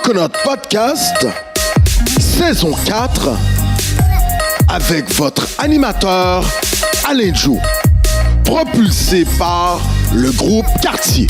Coconut Podcast, saison 4, avec votre animateur Alain Joe, propulsé par le groupe Quartier.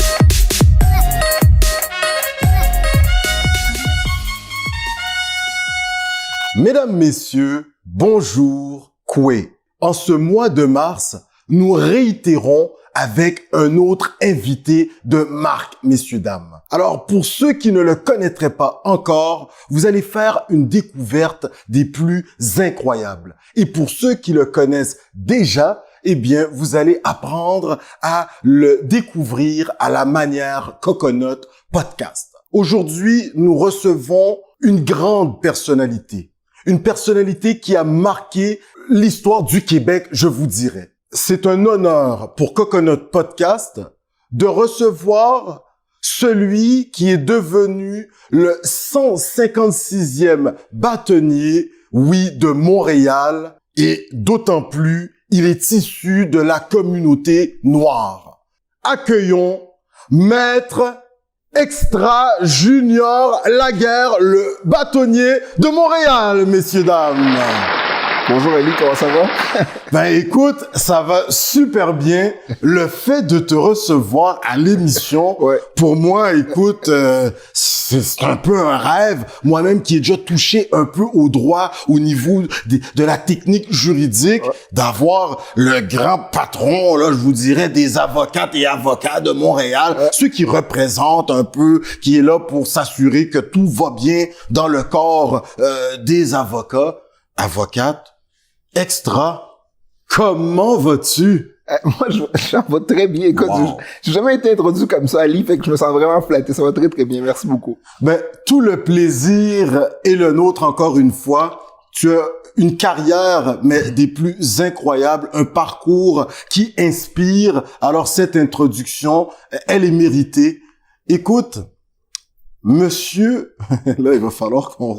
Mesdames, Messieurs, bonjour, Koué. En ce mois de mars, nous réitérons avec un autre invité de marque, messieurs, dames. Alors, pour ceux qui ne le connaîtraient pas encore, vous allez faire une découverte des plus incroyables. Et pour ceux qui le connaissent déjà, eh bien, vous allez apprendre à le découvrir à la manière Coconut Podcast. Aujourd'hui, nous recevons une grande personnalité. Une personnalité qui a marqué l'histoire du Québec, je vous dirais. C'est un honneur pour Coconut Podcast de recevoir celui qui est devenu le 156e bâtonnier, de Montréal, et d'autant plus, il est issu de la communauté noire. Accueillons Maître Extra Junior Laguerre, le bâtonnier de Montréal, messieurs, dames. Bonjour Eli, comment ça va? Ben écoute, ça va super bien. Le fait de te recevoir à l'émission, pour moi, écoute, c'est un peu un rêve. Moi-même qui ai déjà touché un peu au droit, au niveau de la technique juridique, d'avoir le grand patron, là, je vous dirais, des avocates et avocats de Montréal, ceux qui représentent un peu, qui est là pour s'assurer que tout va bien dans le corps des avocats. Avocate, Extra, comment vas-tu? Moi, je vais très bien. Écoute, j'ai jamais été introduit comme ça, Ali, fait que je me sens vraiment flatté. Ça va très, très bien. Merci beaucoup. Ben, tout le plaisir est le nôtre encore une fois. Tu as une carrière, mais des plus incroyables, un parcours qui inspire. Alors, cette introduction, elle est méritée. Écoute, monsieur, là, il va falloir qu'on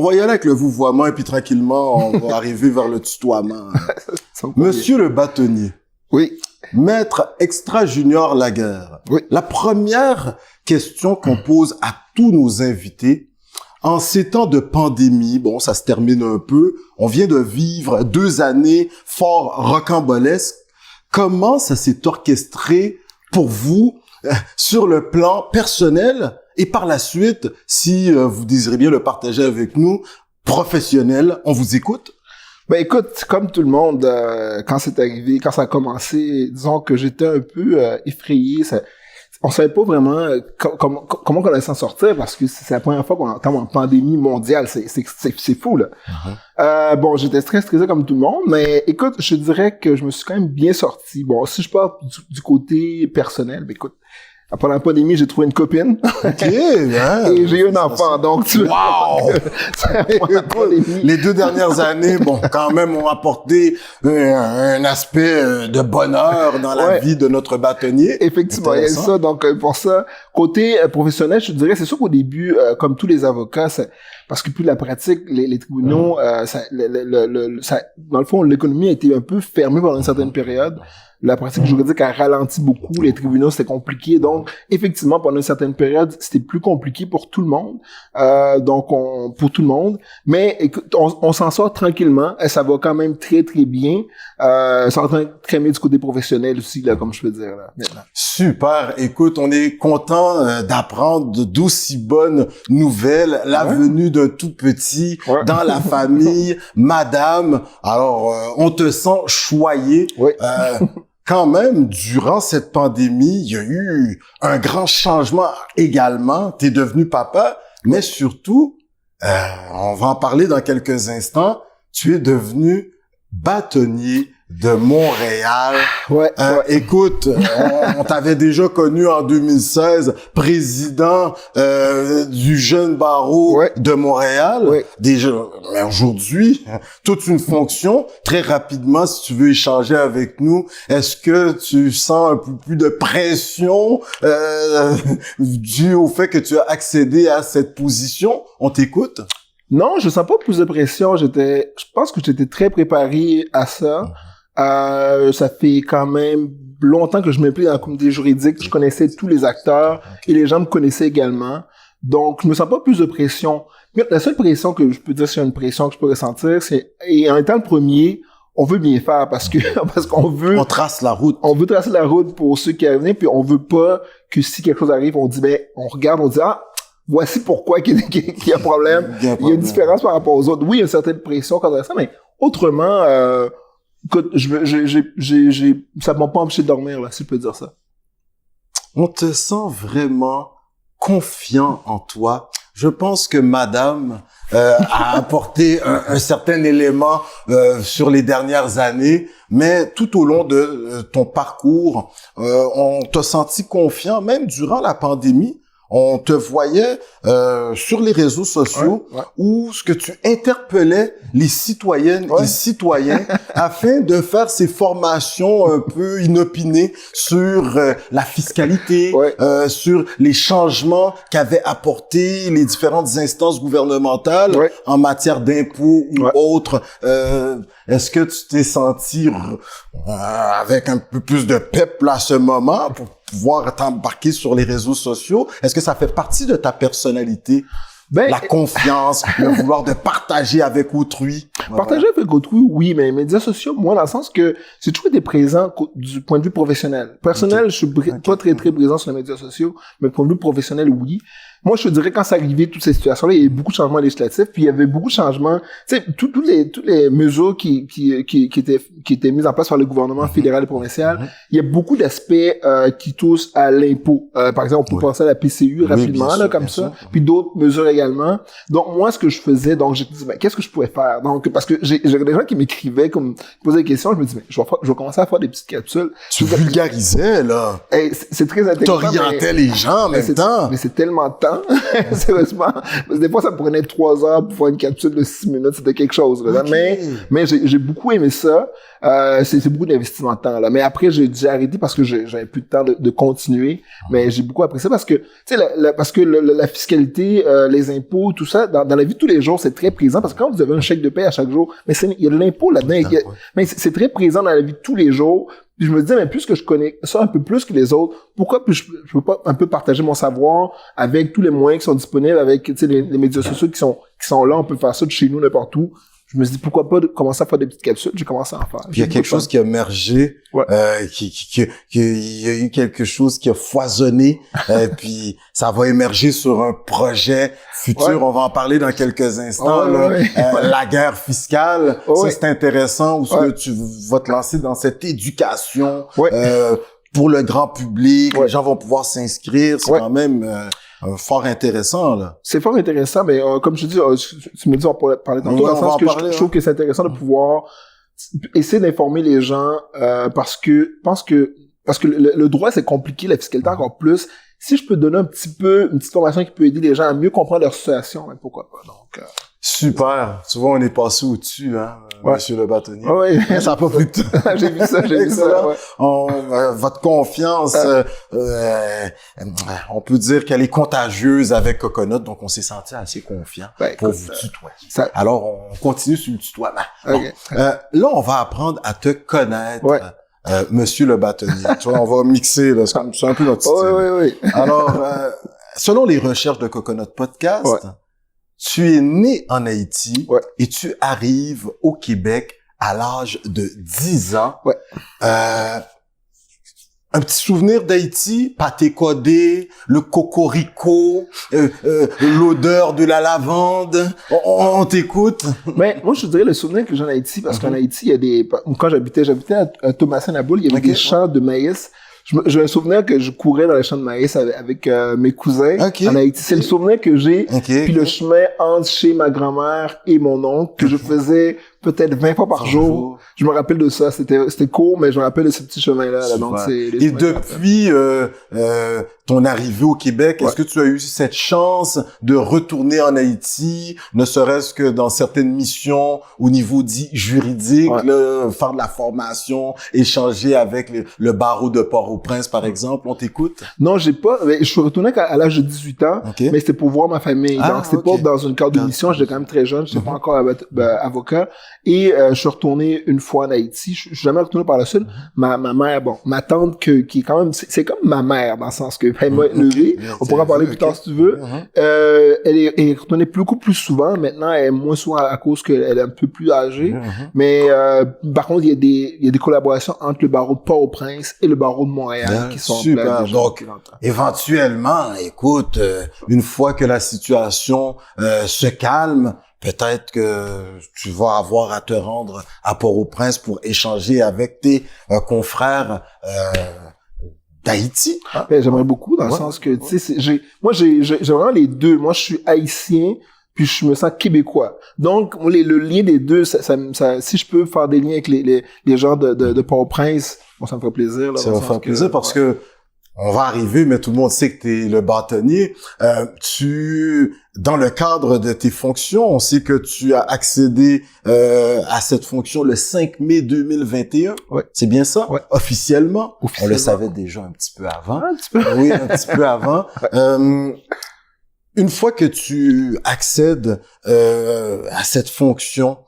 va y aller avec le vouvoiement et puis tranquillement, on va arriver vers le tutoiement. Monsieur le bâtonnier. Oui. Maître Extra Junior Laguerre. Oui. La première question qu'on pose à tous nos invités, en ces temps de pandémie, bon, ça se termine un peu, on vient de vivre 2 années fort rocambolesques. Comment ça s'est orchestré pour vous sur le plan personnel et par la suite, si vous désirez bien le partager avec nous, professionnel, on vous écoute? Ben écoute, comme tout le monde, quand c'est arrivé, quand ça a commencé, disons que j'étais un peu effrayé. On savait pas vraiment comment on allait s'en sortir parce que c'est la première fois qu'on entend en pandémie mondiale. C'est fou, là. Bon, j'étais stressé comme tout le monde, mais écoute, je dirais que je me suis quand même bien sorti. Bon, si je parle du côté personnel, ben écoute, pendant la pandémie, j'ai trouvé une copine. OK, hein, et j'ai eu un enfant, donc tu wow! Les 2 dernières années, bon, quand même, ont apporté un aspect de bonheur dans la vie de notre bâtonnier. Effectivement, il y a ça. Donc, pour ça, côté professionnel, je dirais, c'est sûr qu'au début, comme tous les avocats, parce que plus la pratique, les tribunaux, dans le fond, l'économie a été un peu fermée pendant une certaine période. La pratique juridique a ralenti beaucoup, les tribunaux c'était compliqué, donc effectivement pendant une certaine période c'était plus compliqué pour tout le monde, pour tout le monde, mais écoute, on s'en sort tranquillement, et ça va quand même très très bien, ça va très bien du côté professionnel aussi là, comme je peux dire là maintenant. Super, écoute, on est content d'apprendre d'aussi bonnes nouvelles, la venue d'un tout petit dans la famille, madame. Alors on te sent choyé. Quand même, durant cette pandémie, il y a eu un grand changement également. T'es devenu papa, mais surtout, on va en parler dans quelques instants, tu es devenu bâtonnier de Montréal. Écoute, on t'avait déjà connu en 2016, président du jeune barreau de Montréal. Déjà, mais aujourd'hui, toute une fonction. Très rapidement, si tu veux échanger avec nous, est-ce que tu sens un peu plus de pression dû au fait que tu as accédé à cette position? On t'écoute. Non, je sens pas plus de pression. Je pense que j'étais très préparé à ça. Ça fait quand même longtemps que je m'implique dans la communauté juridique. Je connaissais tous les acteurs et les gens me connaissaient également. Donc, je me sens pas plus de pression. Mais la seule pression que je peux dire, c'est une pression que je peux ressentir, et en étant le premier, on veut bien faire parce qu'on veut... On trace la route. On veut tracer la route pour ceux qui arrivent, puis on veut pas que si quelque chose arrive, on dit, on regarde, on dit, voici pourquoi qu'il y a un problème. Il y a une différence par rapport aux autres. Oui, il y a une certaine pression quand on ça, mais autrement, écoute, ça m'a pas empêché de dormir, là, si je peux dire ça. On te sent vraiment confiant en toi. Je pense que madame a apporté un certain élément sur les dernières années, mais tout au long de ton parcours, on t'a senti confiant, même durant la pandémie. On te voyait sur les réseaux sociaux où ce que tu interpellais les citoyennes et citoyens afin de faire ces formations un peu inopinées sur la fiscalité, sur les changements qu'avaient apporté les différentes instances gouvernementales en matière d'impôts ou autres. Est-ce que tu t'es senti avec un peu plus de pep là, à ce moment pour pouvoir t'embarquer sur les réseaux sociaux? Est-ce que ça fait partie de ta personnalité? La confiance, le vouloir de partager avec autrui. Partager avec autrui, oui, mais les médias sociaux, moi, dans le sens que j'ai toujours été présent du point de vue professionnel. Personnel, je suis pas très présent sur les médias sociaux, mais du point de vue professionnel, oui. Moi, je te dirais, quand c'est arrivé, toutes ces situations-là, il y a eu beaucoup de changements législatifs, puis il y avait beaucoup de changements, tu sais, toutes les mesures qui étaient mises en place par le gouvernement fédéral et provincial, il y a beaucoup d'aspects qui touchent à l'impôt. Par exemple, on peut penser à la PCU rapidement, là, comme ça, puis d'autres mesures également. Donc, moi, ce que je faisais, donc, j'ai dit, qu'est-ce que je pouvais faire? Donc, parce que j'ai des gens qui m'écrivaient, comme, qui posaient des questions, je me dis, je vais commencer à faire des petites capsules. Tu vulgarisais, là. Hey, c'est très intéressant. T'orientais les gens en même temps. Mais c'est tellement de temps. Sérieusement. Parce que des fois, ça me prenait 3 heures pour faire une capsule de 6 minutes. C'était quelque chose, là. Mais j'ai beaucoup aimé ça. C'est beaucoup d'investissement de temps, là. Mais après, j'ai arrêté parce que j'avais plus de temps de continuer. Mais j'ai beaucoup apprécié parce que, tu sais, parce que la fiscalité, les impôts, tout ça, dans la vie de tous les jours, c'est très présent. Parce que quand vous avez un chèque de paie à chaque jour, mais il y a de l'impôt là-dedans. Mais c'est très présent dans la vie de tous les jours. Puis je me disais, mais puisque je connais ça un peu plus que les autres, pourquoi je peux pas un peu partager mon savoir avec tous les moyens qui sont disponibles, avec, tu sais, les médias sociaux qui sont là, on peut faire ça de chez nous, n'importe où. Je me suis dit, pourquoi pas commencer à faire des petites capsules? J'ai commencé à en faire. Puis il y a quelque chose qui a émergé, il y a eu quelque chose qui a foisonné, puis ça va émerger sur un projet futur. On va en parler dans quelques instants, la guerre fiscale. Ça, c'est intéressant, où ce que tu vas te lancer dans cette éducation, pour le grand public. Les gens vont pouvoir s'inscrire. C'est quand même, fort intéressant, là. C'est fort intéressant, mais comme je te dis, tu me dis, on pourrait parler tantôt, dans le sens que je trouve que c'est intéressant de pouvoir essayer d'informer les gens, parce que je pense que le droit, c'est compliqué, la fiscalité encore plus. Si je peux donner une petite formation qui peut aider les gens à mieux comprendre leur situation, ben pourquoi pas. Donc, super. Tu vois, on est passé au-dessus, hein, Monsieur le bâtonnier. Ça n'a pas pris de temps. J'ai vu ça. Votre confiance, on peut dire qu'elle est contagieuse avec Coconut, donc on s'est senti assez confiant pour vous tutoyer. Alors, on continue sur le tutoiement. Là, on va apprendre à te connaître. Monsieur le bâtonnier. Tu vois, on va mixer, là. C'est un peu notre style. Alors, selon les recherches de Coconut Podcast, tu es né en Haïti et tu arrives au Québec à l'âge de 10 ans. Un petit souvenir d'Haïti, pâté codé, le cocorico, l'odeur de la lavande. On t'écoute. Mais moi, je dirais le souvenir que j'ai en Haïti, parce qu'en Haïti, il y a quand j'habitais à Thomasin-la-Boule, il y avait des champs de maïs. J'ai un souvenir que je courais dans les champs de maïs avec mes cousins en Haïti. C'est le souvenir que j'ai. Puis le chemin entre chez ma grand-mère et mon oncle que je faisais peut-être 20 fois par jour. Je me rappelle de ça. C'était court, mais je me rappelle de ce petit chemin-là. Donc, et depuis ton arrivée au Québec, est-ce que tu as eu cette chance de retourner en Haïti, ne serait-ce que dans certaines missions au niveau dit juridique, là, faire de la formation, échanger avec le barreau de Port-au-Prince, par exemple? On t'écoute? Non, j'ai pas. Je suis retourné à l'âge de 18 ans, mais c'était pour voir ma famille. Donc, c'était pas dans une cadre de mission. J'étais quand même très jeune. J'étais pas encore avocat. Et je suis retourné une fois en Haïti. Je suis jamais retourné par la suite. Ma mère, bon, ma tante qui est quand même, c'est comme ma mère dans le sens que elle m'a élevé. On pourra parler plus tard si tu veux. Elle est retournée beaucoup plus souvent. Maintenant, elle est moins souvent à cause qu'elle est un peu plus âgée. Mais par contre, il y a des collaborations entre le barreau de Port-au-Prince et le barreau de Montréal qui sont super. en place. Donc, éventuellement, écoute, une fois que la situation se calme, peut-être que tu vas avoir à te rendre à Port-au-Prince pour échanger avec tes confrères d'Haïti. Hein? Ben, j'aimerais beaucoup dans le sens que, tu sais, j'ai vraiment les deux. Moi, je suis haïtien, puis je me sens québécois. Donc, le lien des deux, ça, si je peux faire des liens avec les gens de Port-au-Prince, bon, ça me ferait plaisir. Là, ça va faire plaisir parce que on va arriver, mais tout le monde sait que tu es le bâtonnier. Dans le cadre de tes fonctions, on sait que tu as accédé à cette fonction le 5 mai 2021. Ouais. C'est bien ça? Ouais. Officiellement. On le savait déjà un petit peu avant. Un petit peu. Oui, un petit peu avant. Une fois que tu accèdes à cette fonction,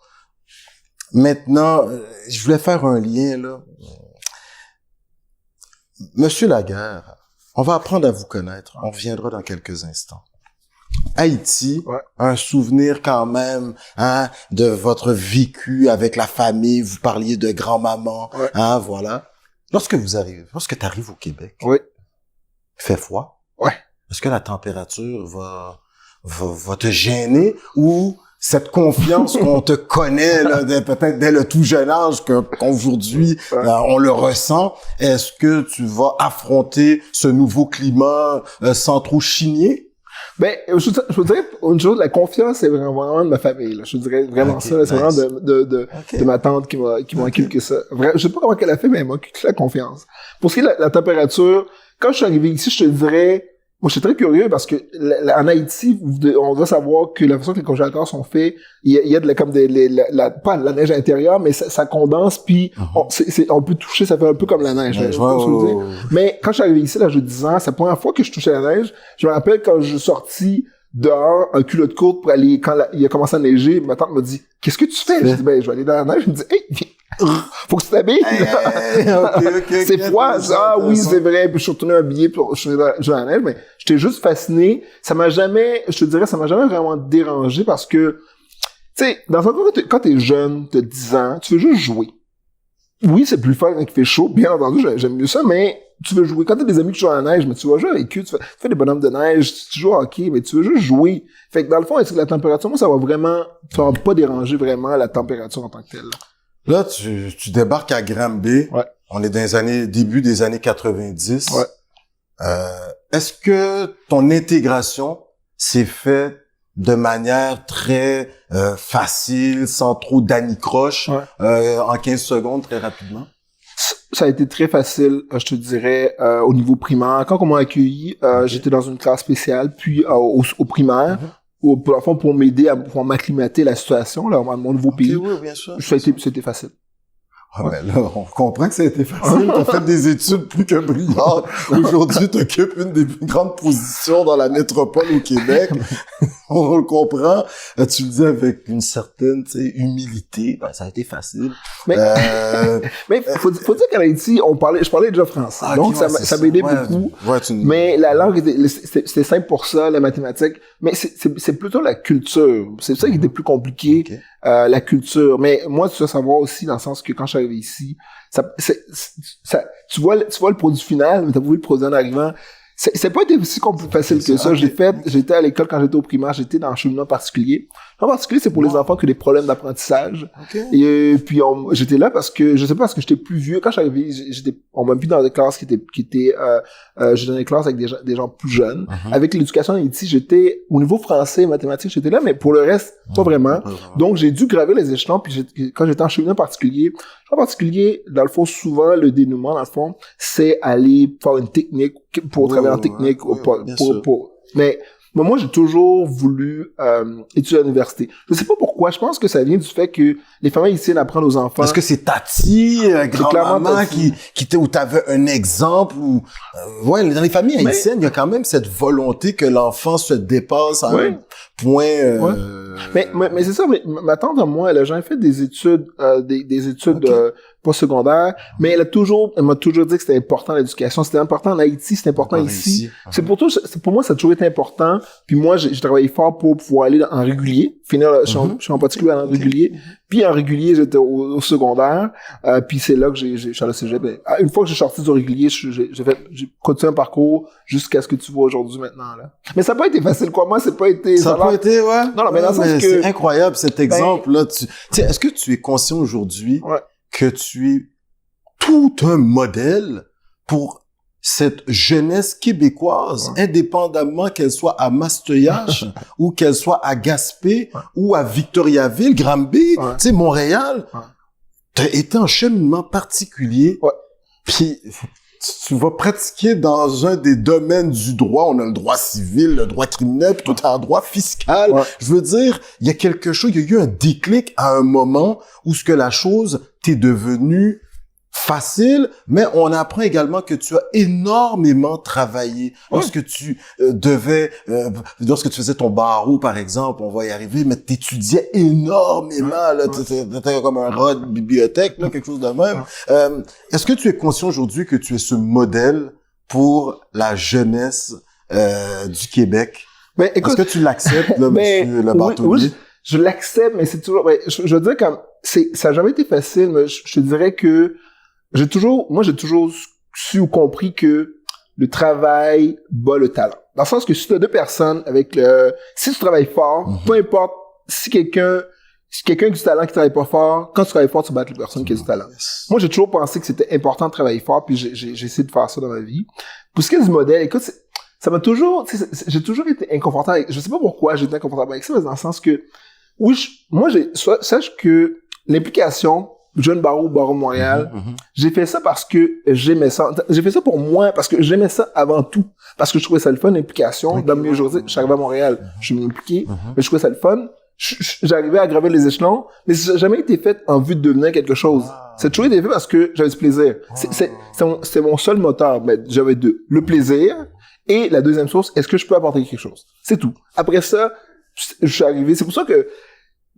maintenant, je voulais faire un lien là. Monsieur Laguerre, on va apprendre à vous connaître. On reviendra dans quelques instants. Haïti, un souvenir quand même, hein, de votre vécu avec la famille. Vous parliez de grand-maman, hein, voilà. Lorsque t'arrives au Québec, il fait froid. Ouais. Est-ce que la température va te gêner ou cette confiance qu'on te connaît là, peut-être dès le tout jeune âge qu'aujourd'hui on le ressent, est-ce que tu vas affronter ce nouveau climat sans trop chigner? Ben, je dirais une chose, la confiance, c'est vraiment de ma famille, là. Je dirais vraiment ça, là, c'est vraiment de ma tante qui m'a inculqué ça. Je sais pas comment elle a fait, mais elle m'a inculqué la confiance. Pour ce qui est de la température, quand je suis arrivé ici, je te dirais, moi, je suis très curieux parce que en Haïti, on doit savoir que la façon que les congélateurs sont faits, il y a comme pas la neige intérieure, mais ça condense, puis on peut toucher, ça fait un peu comme la neige. Mais quand je suis arrivé ici, là, j'ai 10 ans, c'est la première fois que je touchais la neige. Je me rappelle quand je suis sorti dehors, un culotte courte pour aller, quand il a commencé à neiger, ma tante m'a dit, qu'est-ce que tu fais? Je dis, ben, je vais aller dans la neige. Je me dis, hey, faut que tu t'habilles. C'est froid. Oui, c'est vrai. Puis je suis retourné habillé pour je suis dans la neige, mais j'étais juste fasciné. Ça m'a jamais vraiment dérangé parce que, tu sais, dans un cas, quand t'es jeune, t'as 10 ans, tu veux juste jouer. Oui, c'est plus fun quand il fait chaud. Bien entendu, j'aime mieux ça, mais tu veux jouer. Quand t'as des amis qui jouent à la neige, mais tu vas jouer avec eux, tu fais des bonhommes de neige, tu joues au hockey, mais tu veux juste jouer. Fait que dans le fond, est-ce que la température, moi, ça va pas déranger vraiment la température en tant que telle. Là, tu débarques à Granby. Ouais. On est dans début des années 90. Ouais. Est-ce que ton intégration s'est faite de manière très facile, sans trop d'anicroche, en 15 secondes, très rapidement? Ça a été très facile, je te dirais, au niveau primaire. Quand on m'a accueilli, j'étais dans une classe spéciale, puis au primaire, pour m'aider pour m'acclimater à la situation, là, mon nouveau pays. Oui, bien sûr. C'était facile. Ah, ben là, on comprend que ça a été facile. T'as fait des études plus que brillantes. Aujourd'hui, t'occupes une des plus grandes positions dans la métropole au Québec. On le comprend. Tu le dis avec une certaine, humilité. Ben, ça a été facile. Mais faut dire qu'en Haïti, je parlais déjà français. Donc, ça m'aidait beaucoup. Mais la langue c'était simple pour ça, la mathématique. Mais c'est plutôt la culture. C'est ça qui était plus compliqué. Okay. La culture. Mais moi, tu dois savoir aussi dans le sens que quand je suis arrivé ici, tu vois le produit final, mais t'as pas vu le produit en arrivant. C'est pas été aussi facile que ça. J'étais à l'école quand j'étais au primaire, j'étais dans un cheminement particulier. En particulier, c'est pour les enfants qui ont des problèmes d'apprentissage. Okay. Et puis, j'étais là parce que, je sais pas, parce que j'étais plus vieux. Quand je suis arrivé, on m'a mis dans des classes j'étais dans des classes avec des gens plus jeunes. Avec l'éducation en Haïti, j'étais, au niveau français et mathématiques, j'étais là, mais pour le reste, pas vraiment. Donc, j'ai dû gravir les échelons, puis quand j'étais en cheminement particulier, dans le fond, souvent, le dénouement, dans le fond, c'est aller faire une technique pour travailler en technique, mais moi, j'ai toujours voulu étudier à l'université. Je sais pas pourquoi. Je pense que ça vient du fait que les familles ici apprennent aux enfants. Est-ce que c'est Tati, grand-maman, où t'avais un exemple ou ouais, dans les familles haïtiennes, il y a quand même cette volonté que l'enfant se dépasse à un point. Mais c'est ça. Mais ma tante, moi, elle a jamais fait des études, des études postsecondaires, mais elle m'a toujours dit que c'était important l'éducation. C'était important en Haïti, c'était important ici. C'est pour moi, ça a toujours été important. Puis moi, j'ai travaillé fort pour pouvoir aller en régulier, finir. Je suis en particulier en régulier. Puis en régulier, j'étais au secondaire. Puis c'est là que j'ai suis allé au cégep. Une fois que j'ai sorti du régulier, j'ai continué un parcours jusqu'à ce que tu vois aujourd'hui maintenant là. Mais ça n'a pas été facile quoi. Moi, c'est pas été. Ça n'a pas été Non, mais dans le sens que c'est incroyable cet exemple là. Est-ce que tu es conscient aujourd'hui que tu es tout un modèle pour cette jeunesse québécoise, indépendamment qu'elle soit à Masteuillache ou qu'elle soit à Gaspé ou à Victoriaville, Granby, tu sais, Montréal. T'as été en cheminement particulier. Puis tu vas pratiquer dans un des domaines du droit. On a le droit civil, le droit criminel, puis tout en droit fiscal. Je veux dire, il y a quelque chose, il y a eu un déclic à un moment où ce que la chose t'est devenue facile, mais on apprend également que tu as énormément travaillé. Lorsque tu lorsque tu faisais ton barreau, par exemple, on va y arriver, mais t'étudiais énormément, là, t'étais comme un rat de bibliothèque, là, quelque chose de même. Est-ce que tu es conscient aujourd'hui que tu es ce modèle pour la jeunesse du Québec? Ben, écoute, est-ce que tu l'acceptes, là, monsieur le bâtonnier? Oui, je l'accepte, mais c'est toujours, je veux dire comme, ça n'a jamais été facile, mais je te dirais que j'ai toujours su ou compris que le travail bat le talent. Dans le sens que si tu as deux personnes si tu travailles fort, peu importe, si quelqu'un qui a du talent qui travaille pas fort, quand tu travailles fort, tu bats les personnes qui ont du talent. Moi, j'ai toujours pensé que c'était important de travailler fort, puis j'ai essayé de faire ça dans ma vie. Pour ce qui est du modèle, écoute, ça m'a toujours, j'ai toujours été inconfortable je sais pas pourquoi j'ai été inconfortable avec ça, mais dans le sens que, sache que l'implication Jeune Barreau Montréal. J'ai fait ça parce que j'aimais ça. J'ai fait ça pour moi parce que j'aimais ça avant tout. Parce que je trouvais ça le fun, l'implication. Dans mes jours, je suis arrivé à Montréal, je suis impliqué, mais je trouvais ça le fun. J'arrivais à gravir les échelons, mais ça n'a jamais été fait en vue de devenir quelque chose. C'est toujours été fait parce que j'avais du plaisir. C'est mon seul moteur. Mais j'avais deux. Le plaisir et la deuxième source, est-ce que je peux apporter quelque chose? C'est tout. Après ça, je suis arrivé. C'est pour ça que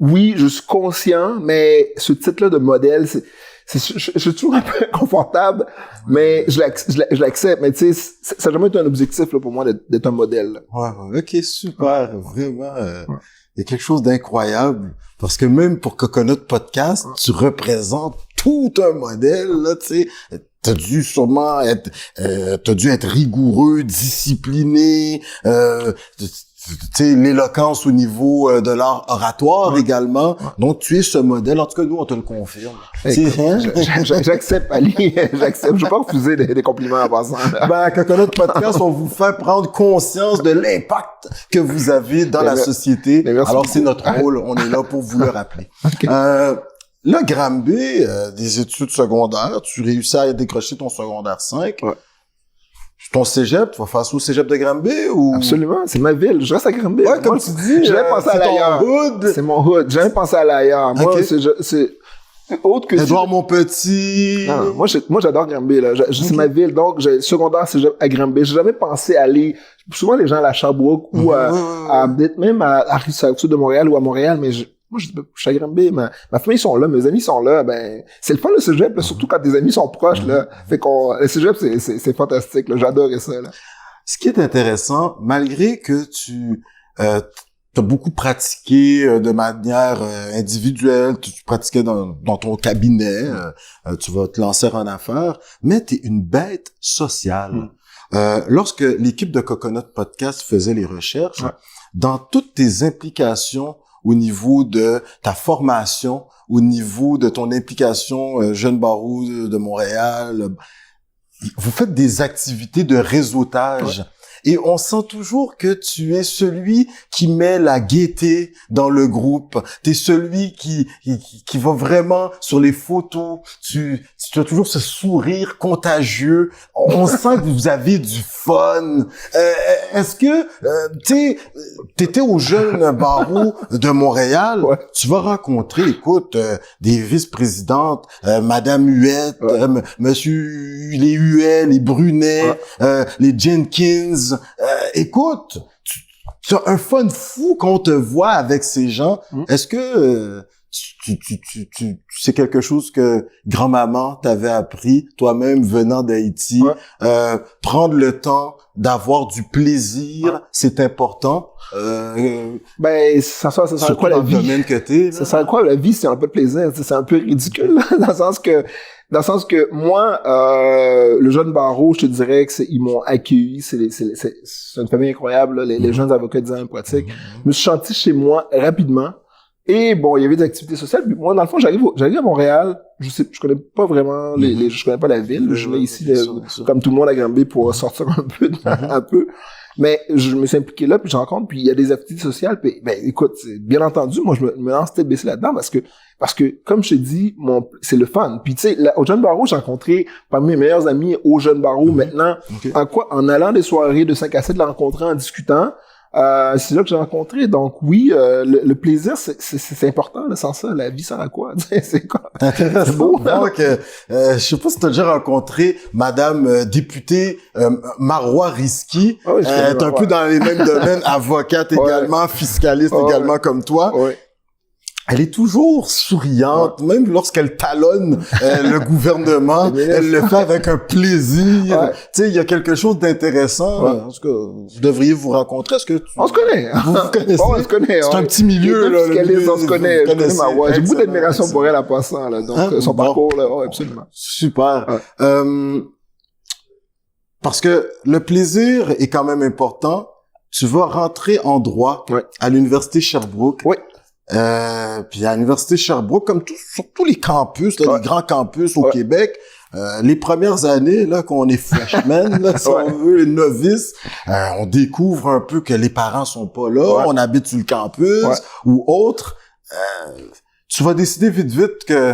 oui, je suis conscient, mais ce titre-là de modèle, je suis toujours un peu inconfortable, mais je l'accepte. Mais tu sais, ça n'a jamais été un objectif là, pour moi d'être un modèle. Là. Ouais, ok, super, vraiment. Il y a quelque chose d'incroyable parce que même pour Coconut Podcast, tu représentes tout un modèle là, tu sais. T'as dû sûrement être rigoureux, discipliné. Tu sais, l'éloquence au niveau de l'art oratoire également. Donc, tu es ce modèle. En tout cas, nous, on te le confirme. J'accepte, Ali. J'accepte. Je vais pas refuser des compliments en passant. Ben, Coconut Podcast, on vous fait prendre conscience de l'impact que vous avez dans la société. Alors, c'est notre rôle. On est là pour vous le rappeler. Là, Granby, des études secondaires, tu réussis à décrocher ton secondaire 5. Ton cégep, tu vas faire ça au cégep de Granby ou? Absolument, c'est ma ville. Je reste à Granby. Ouais, comme tu dis. J'ai jamais pensé à l'ailleurs. C'est mon hood. J'ai jamais pensé à l'ailleurs. Moi, c'est autre que Edouard Montpetit. Non, moi, j'adore Granby, là. C'est ma ville. Donc, j'ai secondaire cégep à Granby. J'ai jamais pensé aller, souvent les gens à la Sherbrooke ou même à Rive-Sud de Montréal ou à Montréal, mais moi, je suis à Granby, ma famille sont là, mes amis sont là, ben, c'est le fun, le cégep, là, surtout quand tes amis sont proches, là. Fait le cégep, c'est fantastique, là. J'adorais ça, là. Ce qui est intéressant, malgré que tu, t'as beaucoup pratiqué de manière individuelle, tu pratiquais dans ton cabinet, tu vas te lancer en affaires, mais t'es une bête sociale. Lorsque l'équipe de Coconut Podcast faisait les recherches, dans toutes tes implications au niveau de ta formation, au niveau de ton implication Jeune Barreau de Montréal. Vous faites des activités de réseautage. et on sent toujours que tu es celui qui met la gaieté dans le groupe. T'es celui qui va vraiment sur les photos. Tu as toujours ce sourire contagieux. On sent que vous avez du fun. Est-ce que t'étais au jeune barreau de Montréal? Ouais. Tu vas rencontrer, écoute, des vice-présidentes, Madame Huette, Monsieur les Huet, les Brunet, les Jenkins. Écoute, tu as un fun fou quand on te voit avec ces gens. Est-ce que tu c'est quelque chose que grand-maman t'avait appris, toi-même venant d'Haïti, prendre le temps d'avoir du plaisir, c'est important. Ben, ça sert à quoi la vie? Ça sert à quoi la vie si on n'a pas de plaisir? C'est un peu ridicule, là, dans le sens que moi, le jeune barreau, je te dirais que ils m'ont accueilli. C'est une famille incroyable, là, les jeunes avocats design pratique. Je me suis senti chez moi rapidement. Et bon, il y avait des activités sociales. Puis moi, dans le fond, j'arrive à Montréal. Je connais pas vraiment je connais pas la ville. Je vais ici, comme tout le monde à Granby pour sortir un peu. Mais je me suis impliqué là, puis je rencontre, puis il y a des activités sociales. Puis, ben, écoute, bien entendu, moi, je me lance tête baissée là-dedans parce que, comme je t'ai dit, c'est le fun. Puis, tu sais, au Jeune Barreau, j'ai rencontré parmi mes meilleurs amis au Jeune Barreau maintenant. En allant des soirées de 5 à 7, la rencontrer en discutant. C'est là que j'ai rencontré. Donc oui, le plaisir, c'est important. Là, sans ça, la vie sert à quoi? C'est quoi? C'est beau. Donc, je sais pas si tu as déjà rencontré Madame députée Marois Risky. Oui, t'es un peu dans les mêmes domaines, avocate également, fiscaliste également comme toi. Oui. Elle est toujours souriante, même lorsqu'elle talonne le gouvernement, elle le fait avec un plaisir. Tu sais, il y a quelque chose d'intéressant. En tout cas, vous devriez vous rencontrer. On se connaît. Vous connaissez? On se connaît. C'est un petit milieu, là. On se connaît. Je connais Marois. J'ai beaucoup d'admiration pour elle en passant, là. Donc, son parcours, là. Oh, absolument. Super. Parce que le plaisir est quand même important. Tu vas rentrer en droit à l'université Sherbrooke. Oui. Puis à l'université Sherbrooke, comme sur tous les campus, là, les grands campus au Québec, les premières années là qu'on est freshman, là, si on veut, les novices, on découvre un peu que les parents sont pas là, on habite sur le campus ou autre. Tu vas décider vite que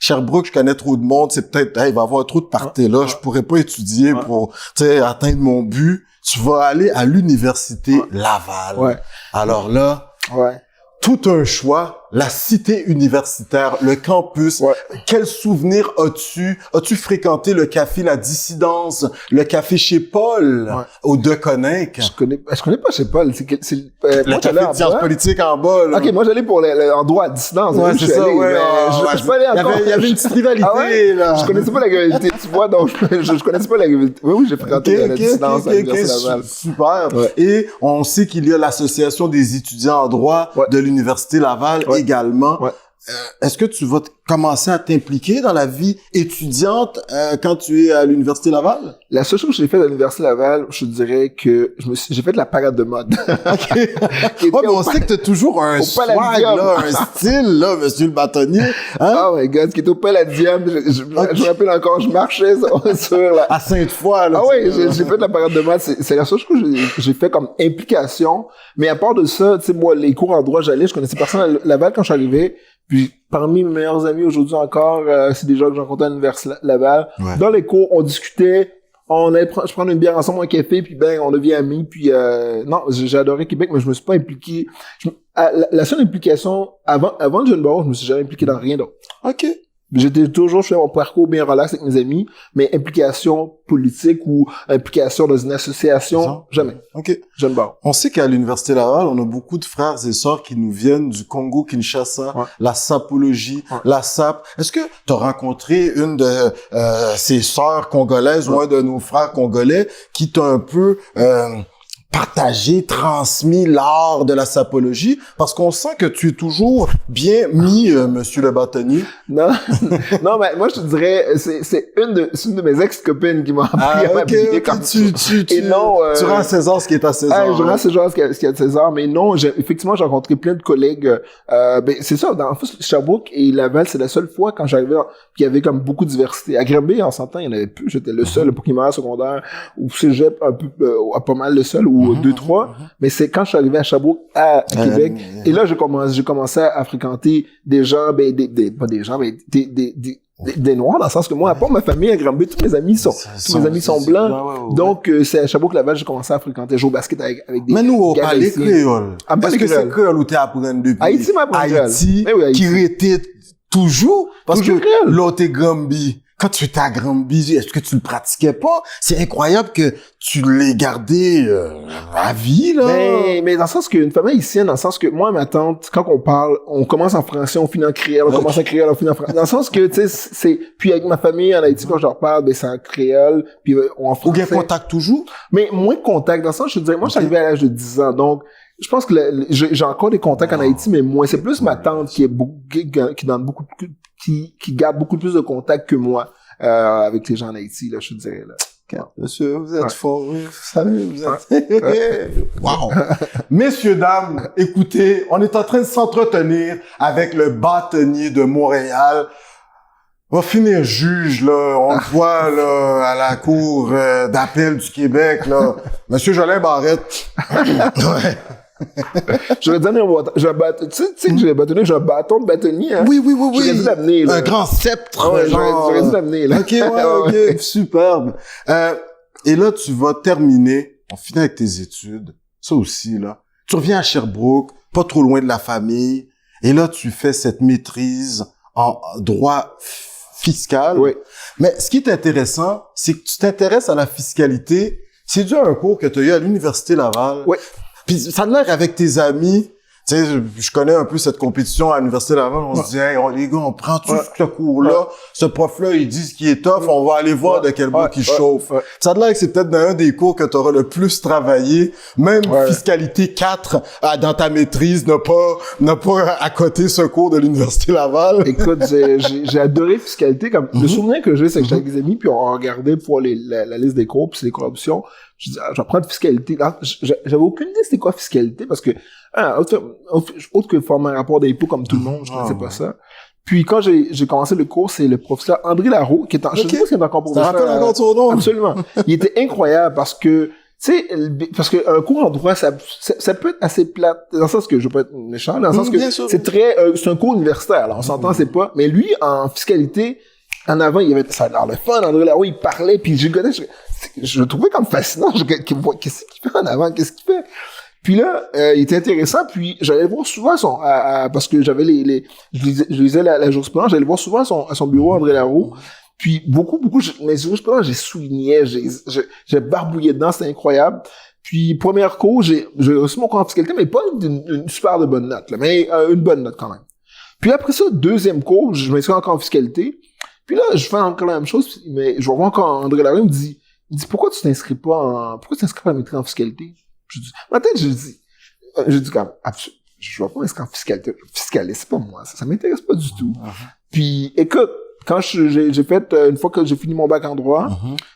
Sherbrooke, je connais trop de monde, c'est peut-être, il va y avoir trop de parties là, je pourrais pas étudier pour, tu sais, atteindre mon but. Tu vas aller à l'université Laval. Alors là, tout un choix, la cité universitaire, le campus. Quel souvenir as-tu? As-tu fréquenté le café La Dissidence, le café chez Paul, au Deconinck? Je connais pas chez Paul. Le café de sciences politiques en bas, là. Ok, moi j'allais pour l'endroit à Dissidence. C'est ça, je peux aller encore. Il y avait une petite rivalité, là. Je connaissais pas la rivalité, tu vois, donc je connaissais pas la rivalité. Oui, j'ai fréquenté la Dissidence à l'Université Laval. Super. Et on sait qu'il y a l'association des étudiants en droit de l'Université Laval également. Est-ce que tu vas commencer à t'impliquer dans la vie étudiante quand tu es à l'Université Laval? La seule chose que j'ai fait à l'Université Laval, je dirais que j'ai fait de la parade de mode. Mais on sait que t'as toujours un swag, là, un style, là, monsieur le bâtonnier. Hein? Oh my God, ce qui est au Palladium, je me rappelle encore, je marchais sur la... À Sainte-Foy, là. Ah oui, j'ai fait de la parade de mode. C'est la seule chose que j'ai fait comme implication. Mais à part de ça, tu sais, moi, les cours en droit, je connaissais personne à Laval quand je suis arrivé. Puis, parmi mes meilleurs amis aujourd'hui encore, c'est des gens que j'ai rencontrés à l'Université Laval. Dans les cours, on discutait, je prenais une bière ensemble, un café, puis ben, on devient amis. Puis, non, j'ai adoré Québec, mais je me suis pas impliqué. La seule implication, avant le jeune barreau, je me suis jamais impliqué dans rien d'autre. OK. Je fais mon parcours bien relax avec mes amis, mais implication politique ou implication dans une association, jamais. OK. Jeune barreau. On sait qu'à l'Université Laval, on a beaucoup de frères et sœurs qui nous viennent du Congo-Kinshasa, la sapologie, la sape. Est-ce que tu as rencontré une de ces sœurs congolaises ou un de nos frères congolais qui t'a un peu partagé, transmis l'art de la sapologie, parce qu'on sent que tu es toujours bien mis, monsieur le bâtonnier. Non, non, mais moi je te dirais, c'est une de mes ex-copines qui m'a appris à m'habiller comme ça. Et non, tu rends à César ce qui est à César. Je rends à César ce qui est à César, mais non, effectivement, j'ai rencontré plein de collègues. C'est ça, en fait, Sherbrooke et Laval, c'est la seule fois quand j'arrivais qu'il y avait comme beaucoup de diversité. À Granby, en s'entend, il y en avait plus. J'étais le seul, pour primaire, secondaire, ou cégep, un peu, pas mal le seul, ou deux, trois. Mais c'est quand je suis arrivé à Sherbrooke, à Québec, et là, j'ai commencé à fréquenter des gens, pas des gens, mais des Noirs, dans le sens que moi, à part ma famille à Granby, tous mes amis sont blancs. Donc, c'est à Sherbrooke-Laval, j'ai commencé à fréquenter, jouer au basket avec des mais nous, on parle créole. Est-ce que c'est créole ou t'es appris depuis? Haïti m'a appris créole. Haïti, qui était toujours, parce que l'autre est Granby. Quand tu étais à Granby, est-ce que tu le pratiquais pas? C'est incroyable que tu l'aies gardé à vie, là. Mais dans le sens qu'une famille haïtienne, dans le sens que moi, ma tante, quand on parle, on commence en français, on finit en créole, on commence en créole, on finit en français. Dans le sens que, tu sais, puis avec ma famille en Haïti, quand je leur parle, ben c'est en créole, puis on en français. Ou bien contact toujours? Mais moins de contact, dans le sens, je te dirais, moi, je suis arrivé à l'âge de 10 ans, donc, je pense que j'ai encore des contacts en Haïti, mais moins. C'est plus ma tante qui donne beaucoup, qui garde beaucoup plus de contacts que moi, avec les gens en Haïti, là, je te dirais, là. Monsieur, vous êtes fort, vous savez, vous êtes... Wow! Messieurs, dames, écoutez, on est en train de s'entretenir avec le bâtonnier de Montréal. On va finir juge, là. On le voit, là, à la cour d'appel du Québec, là. Monsieur Jolin Barrette. Ouais. J'aurais donné tu sais que j'ai un bâton de bâtonnier, hein. Oui. J'aurais dû l'amener, là. Un grand sceptre. Ouais, j'aurais dû l'amener, là. Ok, ok, superbe. Et là, tu vas terminer, on finit avec tes études. Ça aussi, là. Tu reviens à Sherbrooke, pas trop loin de la famille. Et là, tu fais cette maîtrise en droit fiscal. Oui. Mais ce qui est intéressant, c'est que tu t'intéresses à la fiscalité. C'est dû à un cours que tu as eu à l'Université Laval. Oui. Puis ça a l'air avec tes amis, tu sais, je connais un peu cette compétition à l'Université Laval, on se dit, hey, les gars, on prend tout ce cours-là, ce prof-là, il dit ce qui est tough, on va aller voir de quel bout il chauffe. Ça a l'air que c'est peut-être dans un des cours que tu auras le plus travaillé, même fiscalité 4 dans ta maîtrise n'a pas à côté ce cours de l'Université Laval. Écoute, j'ai adoré fiscalité, comme, le souvenir que j'ai, c'est que j'étais avec des amis, puis on regardait pour la liste des cours, puis c'est des cours d'options. Je dis, je vais prendre fiscalité. J'avais aucune idée c'était quoi fiscalité, parce que, autre que former un rapport d'impôt comme tout le monde, je connaissais pas ça. Puis quand j'ai commencé le cours, c'est le professeur André Larreau, qui est je sais pas s'il est encore professeur. Ça rappelle encore ton nom. Absolument. Il était incroyable parce que, tu sais, parce que un cours en droit, ça peut être assez plate, dans le sens que je veux pas être méchant, dans le sens que c'est un cours universitaire, alors on s'entend, c'est pas, mais lui, en fiscalité, en avant, il y avait, ça a l'air le fun, André Larreau, il parlait, puis je le trouvais comme fascinant, qu'est-ce qu'il fait en avant, qu'est-ce qu'il fait? Puis là, il était intéressant, puis j'allais le voir souvent parce que j'avais je lisais la jurisprudence, j'allais le voir souvent à son bureau, André Larreau. Puis beaucoup, mes jurisprudences, j'ai souligné, j'ai barbouillé dedans, c'était incroyable. Puis première cours, j'ai reçu mon cours en fiscalité, mais pas une super de bonne note, là, mais une bonne note quand même. Puis après ça, deuxième cours, je m'inscris encore en fiscalité. Puis là, je fais encore la même chose, mais je vois encore André Larreau, il me dit, pourquoi tu t'inscris pas à la maîtrise en fiscalité? Je dis, ma tête, je dis comme, je vais pas m'inscrire en fiscalité. Fiscaliste, c'est pas moi, ça m'intéresse pas du tout. Puis, écoute, quand j'ai fait, une fois que j'ai fini mon bac en droit,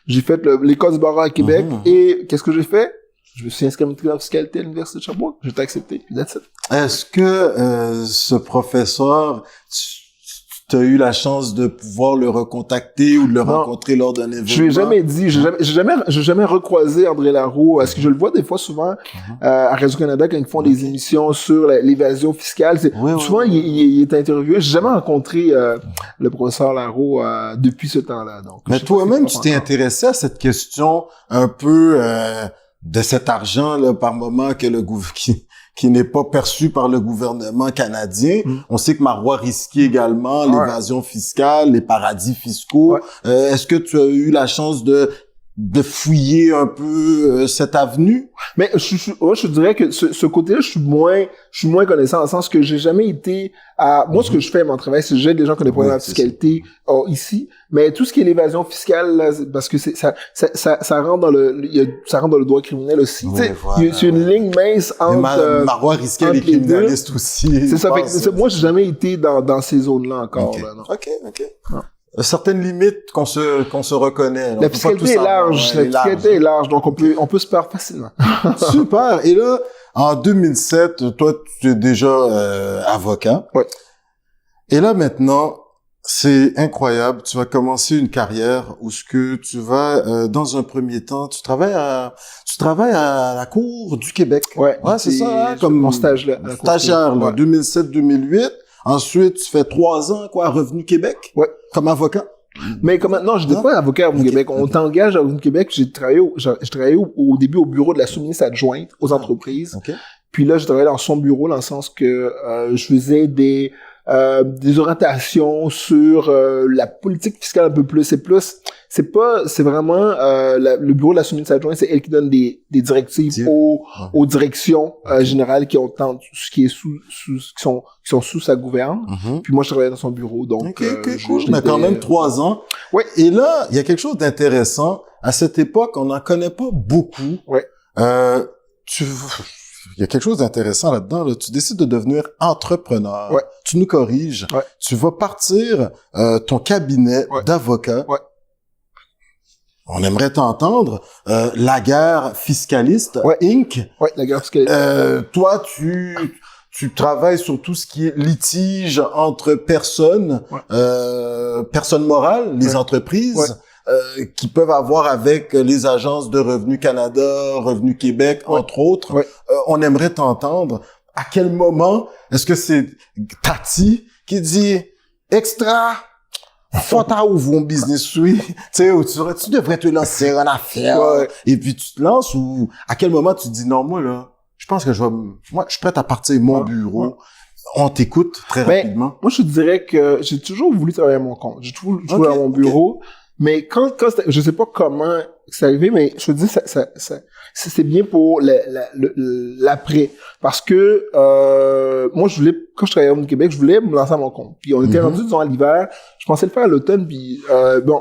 j'ai fait l'école du barreau à Québec, et qu'est-ce que j'ai fait? Je me suis inscrit en fiscalité à l'Université de Sherbrooke, j'ai été accepté, puis that's it. Est-ce que ce professeur, tu as eu la chance de pouvoir le recontacter ou de le rencontrer lors d'un événement? Je lui ai jamais dit, j'ai jamais recroisé André Larreau, parce que je le vois des fois souvent à Radio-Canada quand ils font des émissions sur l'évasion fiscale. Souvent, il est interviewé. J'ai jamais rencontré le professeur Larreau depuis ce temps-là. Donc, mais toi-même, tu t'es intéressé à cette question un peu de cet argent là par moment que le qui n'est pas perçu par le gouvernement canadien. On sait que Marois risquait également l'évasion fiscale, les paradis fiscaux. Est-ce que tu as eu la chance de de fouiller un peu cette avenue? Mais je dirais que ce côté-là, je suis moins connaissant dans le sens que j'ai jamais été à... Moi, ce que je fais, mon travail, c'est que j'aide les gens qui ont des problèmes de fiscalité ici, mais tout ce qui est l'évasion fiscale, là, parce que ça rentre dans ça rentre dans le droit criminel aussi. Oui, Tu sais, voilà, c'est une ligne mince entre... Marois risquait entre les les deux. criminalistes aussi. C'est ça. je Fait pense. que moi, j'ai jamais été dans ces zones-là encore. Ok. Là, non. OK. Non. Certaines limites qu'on se reconnaît. La fiscalité est large. La fiscalité est large, donc on peut se perdre facilement. Super. Et là, en 2007, toi, tu es déjà avocat. Ouais. Et là, maintenant, c'est incroyable. Tu vas commencer une carrière où ce que tu vas, dans un premier temps, tu travailles à la Cour du Québec. Ouais, c'est ça, hein, comme mon stage là. stagiaire, là, Ouais. 2007-2008. Ensuite, tu fais 3 ans, à Revenu Québec. Ouais. Comme avocat. Mais comme maintenant, je n'étais pas avocat à Revenu Québec. On t'engage à Revenu Québec. J'ai travaillé au début au bureau de la sous-ministre adjointe aux entreprises. OK. Puis là, je travaillais dans son bureau dans le sens que je faisais des orientations sur la politique fiscale un peu plus. C'est vraiment le bureau de la sous-ministre adjointe, c'est elle qui donne des directives aux directions générales qui sont sous sa gouverne. Puis moi, je travaillais dans son bureau, donc OK, cool. Mais quand même 3 ans. Ouais. Et là, il y a quelque chose d'intéressant. À cette époque, on n'en connaît pas beaucoup. Ouais. Il y a quelque chose d'intéressant là-dedans. Là. Tu décides de devenir entrepreneur. Ouais. Tu nous corriges. Ouais. Tu vas partir ton cabinet d'avocat. Ouais. On aimerait t'entendre. La guerre fiscaliste, Inc. Ouais, la guerre fiscale. Toi, tu travailles sur tout ce qui est litige entre personnes, personnes morales, les entreprises, qui peuvent avoir avec les agences de Revenu Canada, Revenu Québec, entre autres. Ouais. On aimerait t'entendre. À quel moment est-ce que c'est Tati qui dit extra? Faut ouvrir un business, oui. Tu sais, tu devrais te lancer en affaire. Ouais. Et puis tu te lances ou à quel moment tu te dis non, moi là, je pense que moi, je suis prêt à partir de mon bureau. Ouais. On t'écoute très rapidement. Moi, je te dirais que j'ai toujours voulu travailler à mon compte. J'ai toujours voulu à mon bureau. Mais quand je sais pas comment c'est arrivé, mais je te dis, c'est bien pour l'après. Parce que, moi, quand je travaillais au Québec, je voulais me lancer à mon compte. Puis on était rendu, disons, à l'hiver. Je pensais le faire à l'automne, puis,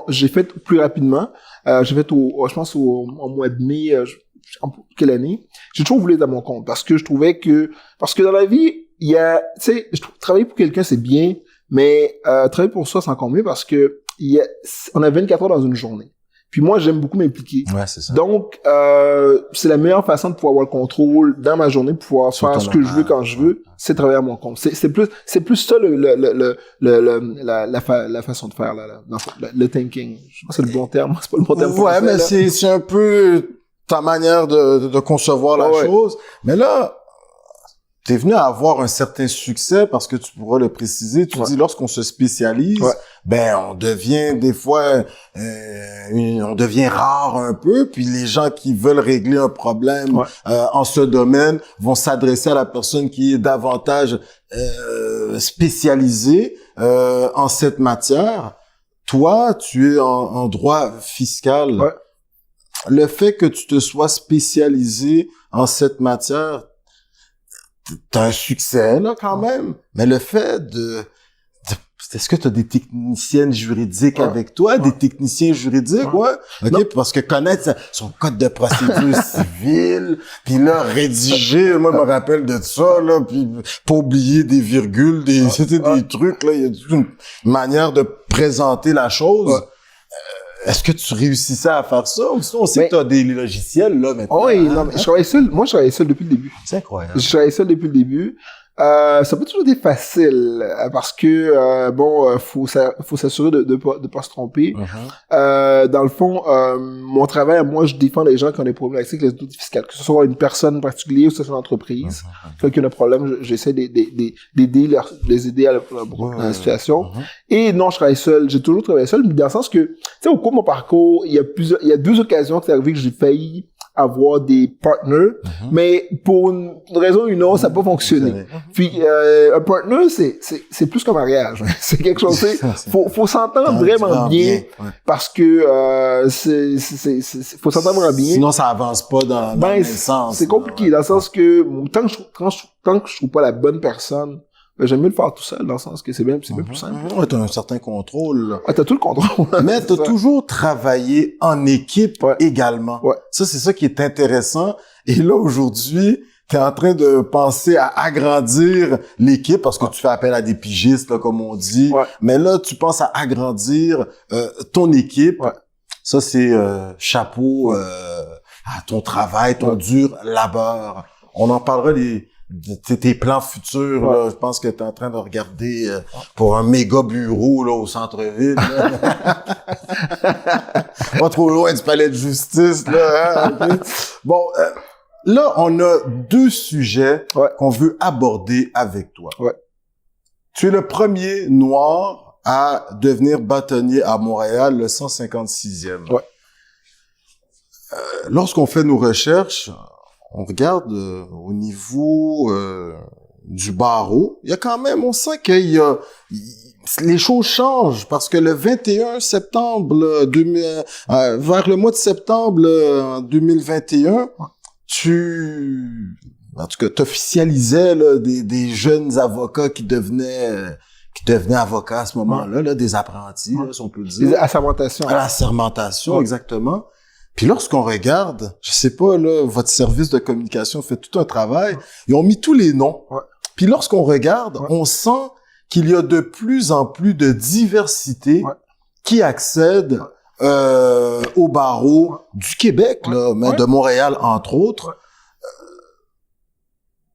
j'ai fait plus rapidement. J'ai fait je pense au mois de mai, quelle année. J'ai toujours voulu être à mon compte. Parce que je trouvais parce que dans la vie, il y a, tu sais, je trouve travailler pour quelqu'un, c'est bien, mais, travailler pour soi, c'est encore mieux parce que, on a 24 heures dans une journée. Puis moi, j'aime beaucoup m'impliquer. Ouais, c'est ça. Donc, c'est la meilleure façon de pouvoir avoir le contrôle dans ma journée, de pouvoir faire ce que je veux quand je veux, c'est travailler à mon compte. C'est plus ça la façon de faire, là, le thinking. Je sais pas si c'est le bon terme, c'est pas le bon terme. Ouais, mais c'est un peu ta manière de concevoir la chose. Mais là, t'es venu à avoir un certain succès parce que tu pourras le préciser. Tu dis, lorsqu'on se spécialise, on devient des fois, on devient rare un peu. Puis les gens qui veulent régler un problème en ce domaine vont s'adresser à la personne qui est davantage spécialisée en cette matière. Toi, tu es en droit fiscal. Ouais. Le fait que tu te sois spécialisé en cette matière, t'as un succès, là, quand même. Mais le fait est-ce que t'as des techniciennes juridiques avec toi? Des techniciens juridiques, OK? Parce que connaître son code de procédure civile, puis là, rédiger, moi, je me rappelle de ça, là, puis pas oublier des virgules, c'était des trucs, là, il y a toute une manière de présenter la chose. Est-ce que tu réussissais à faire ça? Ou sinon, on sait que tu as des logiciels, là, maintenant. Oui, non, mais je travaillais seul. Moi, je travaillais seul depuis le début. C'est incroyable. Je travaillais seul depuis le début. Ça n'a pas toujours été facile, parce que, faut s'assurer de pas se tromper. Dans le fond, mon travail, moi, je défends les gens qui ont des problèmes avec les autorités fiscales. Que ce soit une personne particulière ou que ce soit une entreprise. Quelqu'un a un problème, j'essaie d'aider, les aider dans la situation. Et non, je travaille seul. J'ai toujours travaillé seul, mais dans le sens que, tu sais, au cours de mon parcours, il y a 2 occasions que c'est arrivé que j'ai failli avoir des partners, mais pour une raison ou une autre, ça n'a pas fonctionné. Puis un partner, c'est plus qu'un mariage. C'est quelque chose, faut s'entendre vraiment bien, parce que faut s'entendre vraiment bien. Sinon, ça avance pas dans le même sens. C'est compliqué, dans le sens que tant que je trouve pas la bonne personne, j'aime mieux le faire tout seul, dans le sens que c'est bien plus simple. Ouais, t'as un certain contrôle. Ouais, t'as tout le contrôle. Mais t'as toujours travaillé en équipe également. Ouais. Ça, c'est ça qui est intéressant. Et là, aujourd'hui, t'es en train de penser à agrandir l'équipe parce que tu fais appel à des pigistes, là, comme on dit. Ouais. Mais là, tu penses à agrandir ton équipe. Ouais. Ça, c'est chapeau à ton travail, ton dur labeur. On en parlera tes plans futurs, là, je pense que tu es en train de regarder pour un méga bureau là au centre-ville. Pas trop loin du palais de justice. Là, hein, okay. Bon, là, on a 2 sujets qu'on veut aborder avec toi. Ouais. Tu es le premier noir à devenir bâtonnier à Montréal, le 156e. Ouais. Lorsqu'on fait nos recherches, on regarde au niveau du barreau, il y a quand même, on sent qu'il y a les choses changent parce que le 21 septembre vers le mois de septembre 2021, en tout cas, t'officialisais là des jeunes avocats qui devenaient avocats à ce moment-là, là, des apprentis, là, si on peut le dire. Des assermentations. À la sermentation, exactement. Puis lorsqu'on regarde, je sais pas, là, votre service de communication fait tout un travail, ils ont mis tous les noms. Ouais. Puis lorsqu'on regarde, on sent qu'il y a de plus en plus de diversité qui accède au barreau du Québec, là, mais de Montréal, entre autres.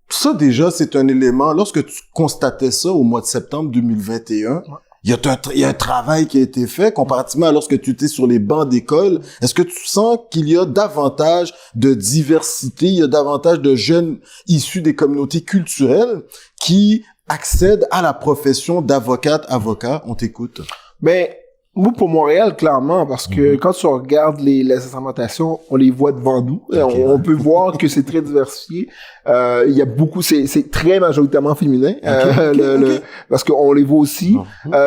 Ça, déjà, c'est un élément. Lorsque tu constatais ça au mois de septembre 2021, il y a un travail qui a été fait comparativement à lorsque tu étais sur les bancs d'école. Est-ce que tu sens qu'il y a davantage de diversité, il y a davantage de jeunes issus des communautés culturelles qui accèdent à la profession d'avocate-avocat? On t'écoute. Ben, moi, pour Montréal, clairement, parce que quand tu regardes les assermentations, on les voit devant nous. On peut voir que c'est très diversifié. Il y a beaucoup, c'est très majoritairement féminin. Parce qu'on les voit aussi.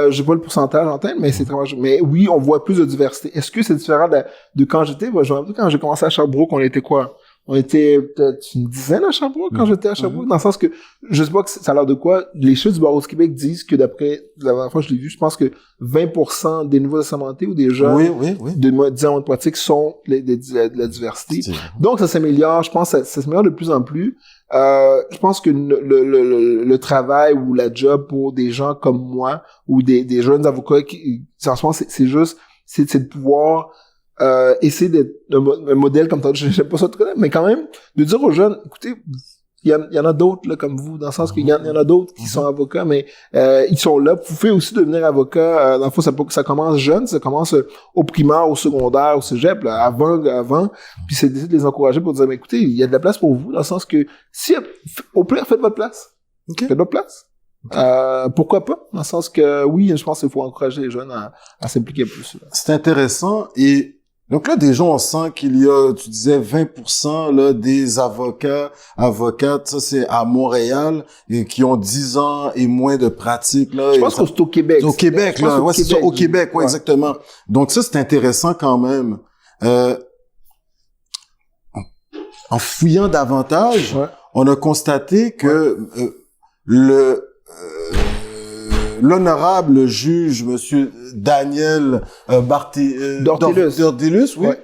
J'ai pas le pourcentage en tête, mais c'est très mais oui, on voit plus de diversité. Est-ce que c'est différent de quand j'étais? Moi, je me rappelle quand j'ai commencé à Sherbrooke, on était quoi? On était peut-être une dizaine à Sherbrooke quand j'étais à Sherbrooke, dans le sens que, je sais pas que ça a l'air de quoi, les chiffres du barreau du Québec disent que d'après, la dernière fois que je l'ai vu, je pense que 20% des nouveaux assermentés ou des gens de 10 ans de pratique sont de la diversité. Donc, ça s'améliore, je pense que ça s'améliore de plus en plus. Je pense que le travail ou la job pour des gens comme moi ou des jeunes avocats qui, en ce moment, c'est juste, c'est de pouvoir essayer d'être un modèle comme toi, j'aime pas ça très bien, mais quand même, de dire aux jeunes, écoutez, il y en a d'autres là comme vous, dans le sens qu'il y en a d'autres qui sont avocats, mais ils sont là. Vous pouvez aussi devenir avocat. Dans le fond, ça commence jeune, ça commence au primaire, au secondaire, au cégep, là, avant. Puis c'est d'essayer de les encourager pour dire, mais écoutez, il y a de la place pour vous, dans le sens que si au pire, faites votre place. Faites votre place. Pourquoi pas? Dans le sens que oui, je pense qu'il faut encourager les jeunes à s'impliquer plus. C'est intéressant. Et donc là, déjà, on sent qu'il y a, tu disais, 20% là, des avocates, ça c'est à Montréal, et qui ont 10 ans et moins de pratique. Là, je pense que c'est au Québec. Au Québec, là. Ouais, c'est ça, au Québec, ouais, exactement. Donc ça, c'est intéressant quand même. En fouillant davantage, on a constaté que l'honorable juge, monsieur Daniel Dordelus, oui. Ouais.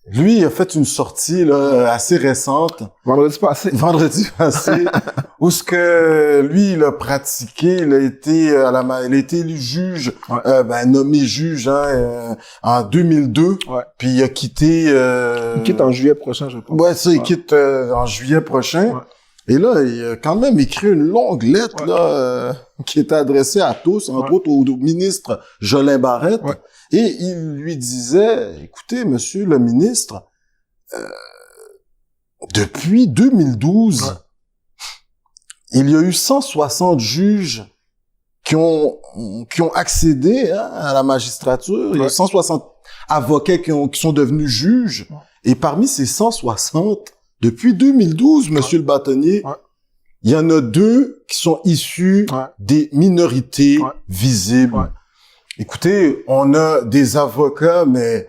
Lui, il a fait une sortie là assez récente. Vendredi passé, où ce que lui, il a pratiqué, il a été élu juge, nommé juge en 2002. Ouais. Puis il a quitté. Il quitte en juillet prochain, je pense. Ouais, ça, il quitte en juillet prochain. Ouais. Et là, il a quand même écrit une longue lettre là qui était adressée à tous, entre autres au ministre Jolin Barrette. Ouais. Et il lui disait, écoutez, monsieur le ministre, depuis 2012, il y a eu 160 juges qui ont accédé à la magistrature. Il y a 160 avocats qui sont devenus juges. Et parmi ces 160, depuis 2012, monsieur le bâtonnier, il y en a 2 qui sont issus des minorités visibles. Écoutez, on a des avocats, mais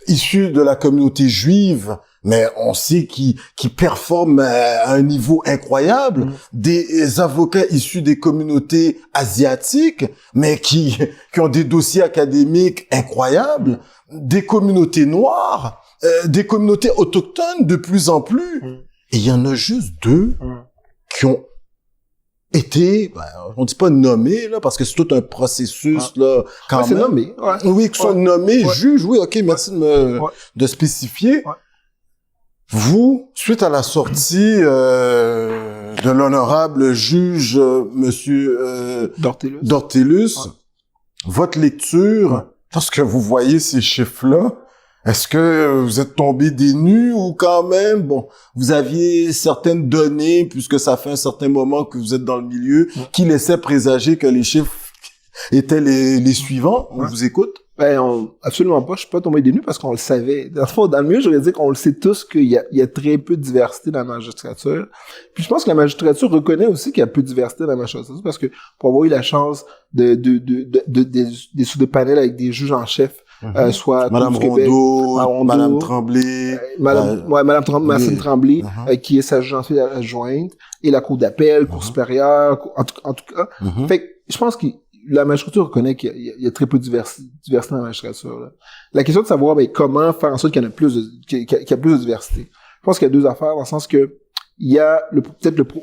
issus de la communauté juive, mais on sait qu'ils performent à un niveau incroyable. Des avocats issus des communautés asiatiques, mais qui ont des dossiers académiques incroyables. Des communautés noires, des communautés autochtones de plus en plus. Et il y en a juste 2 qui ont été, on dit pas nommés, là, parce que c'est tout un processus, là, quand même. C'est nommé, Oui, qui sont nommés juges, oui, ok, merci de spécifier. Vous, suite à la sortie de l'honorable juge monsieur Dortelus, votre lecture, lorsque vous voyez ces chiffres-là, est-ce que vous êtes tombé des nues ou quand même, bon, vous aviez certaines données, puisque ça fait un certain moment que vous êtes dans le milieu, qui laissaient présager que les chiffres étaient les suivants? On vous écoute? Absolument pas. Je suis pas tombé des nues parce qu'on le savait. Dans le milieu, j'aurais dit qu'on le sait tous qu'il y a très peu de diversité dans la magistrature. Puis je pense que la magistrature reconnaît aussi qu'il y a peu de diversité dans la magistrature parce que pour avoir eu la chance des sous de panel avec des juges en chef, soit Madame Rondeau, Madame Tremblay, Madame Tremblay, qui est sa juge adjointe, et la cour d'appel, cour supérieure, en tout cas. Fait que je pense que la magistrature reconnaît qu'il y a très peu de diversité dans la magistrature, là. La question de savoir, comment faire en sorte qu'il y en a plus qu'il y a plus de diversité. Je pense qu'il y a 2 affaires, dans le sens que il y a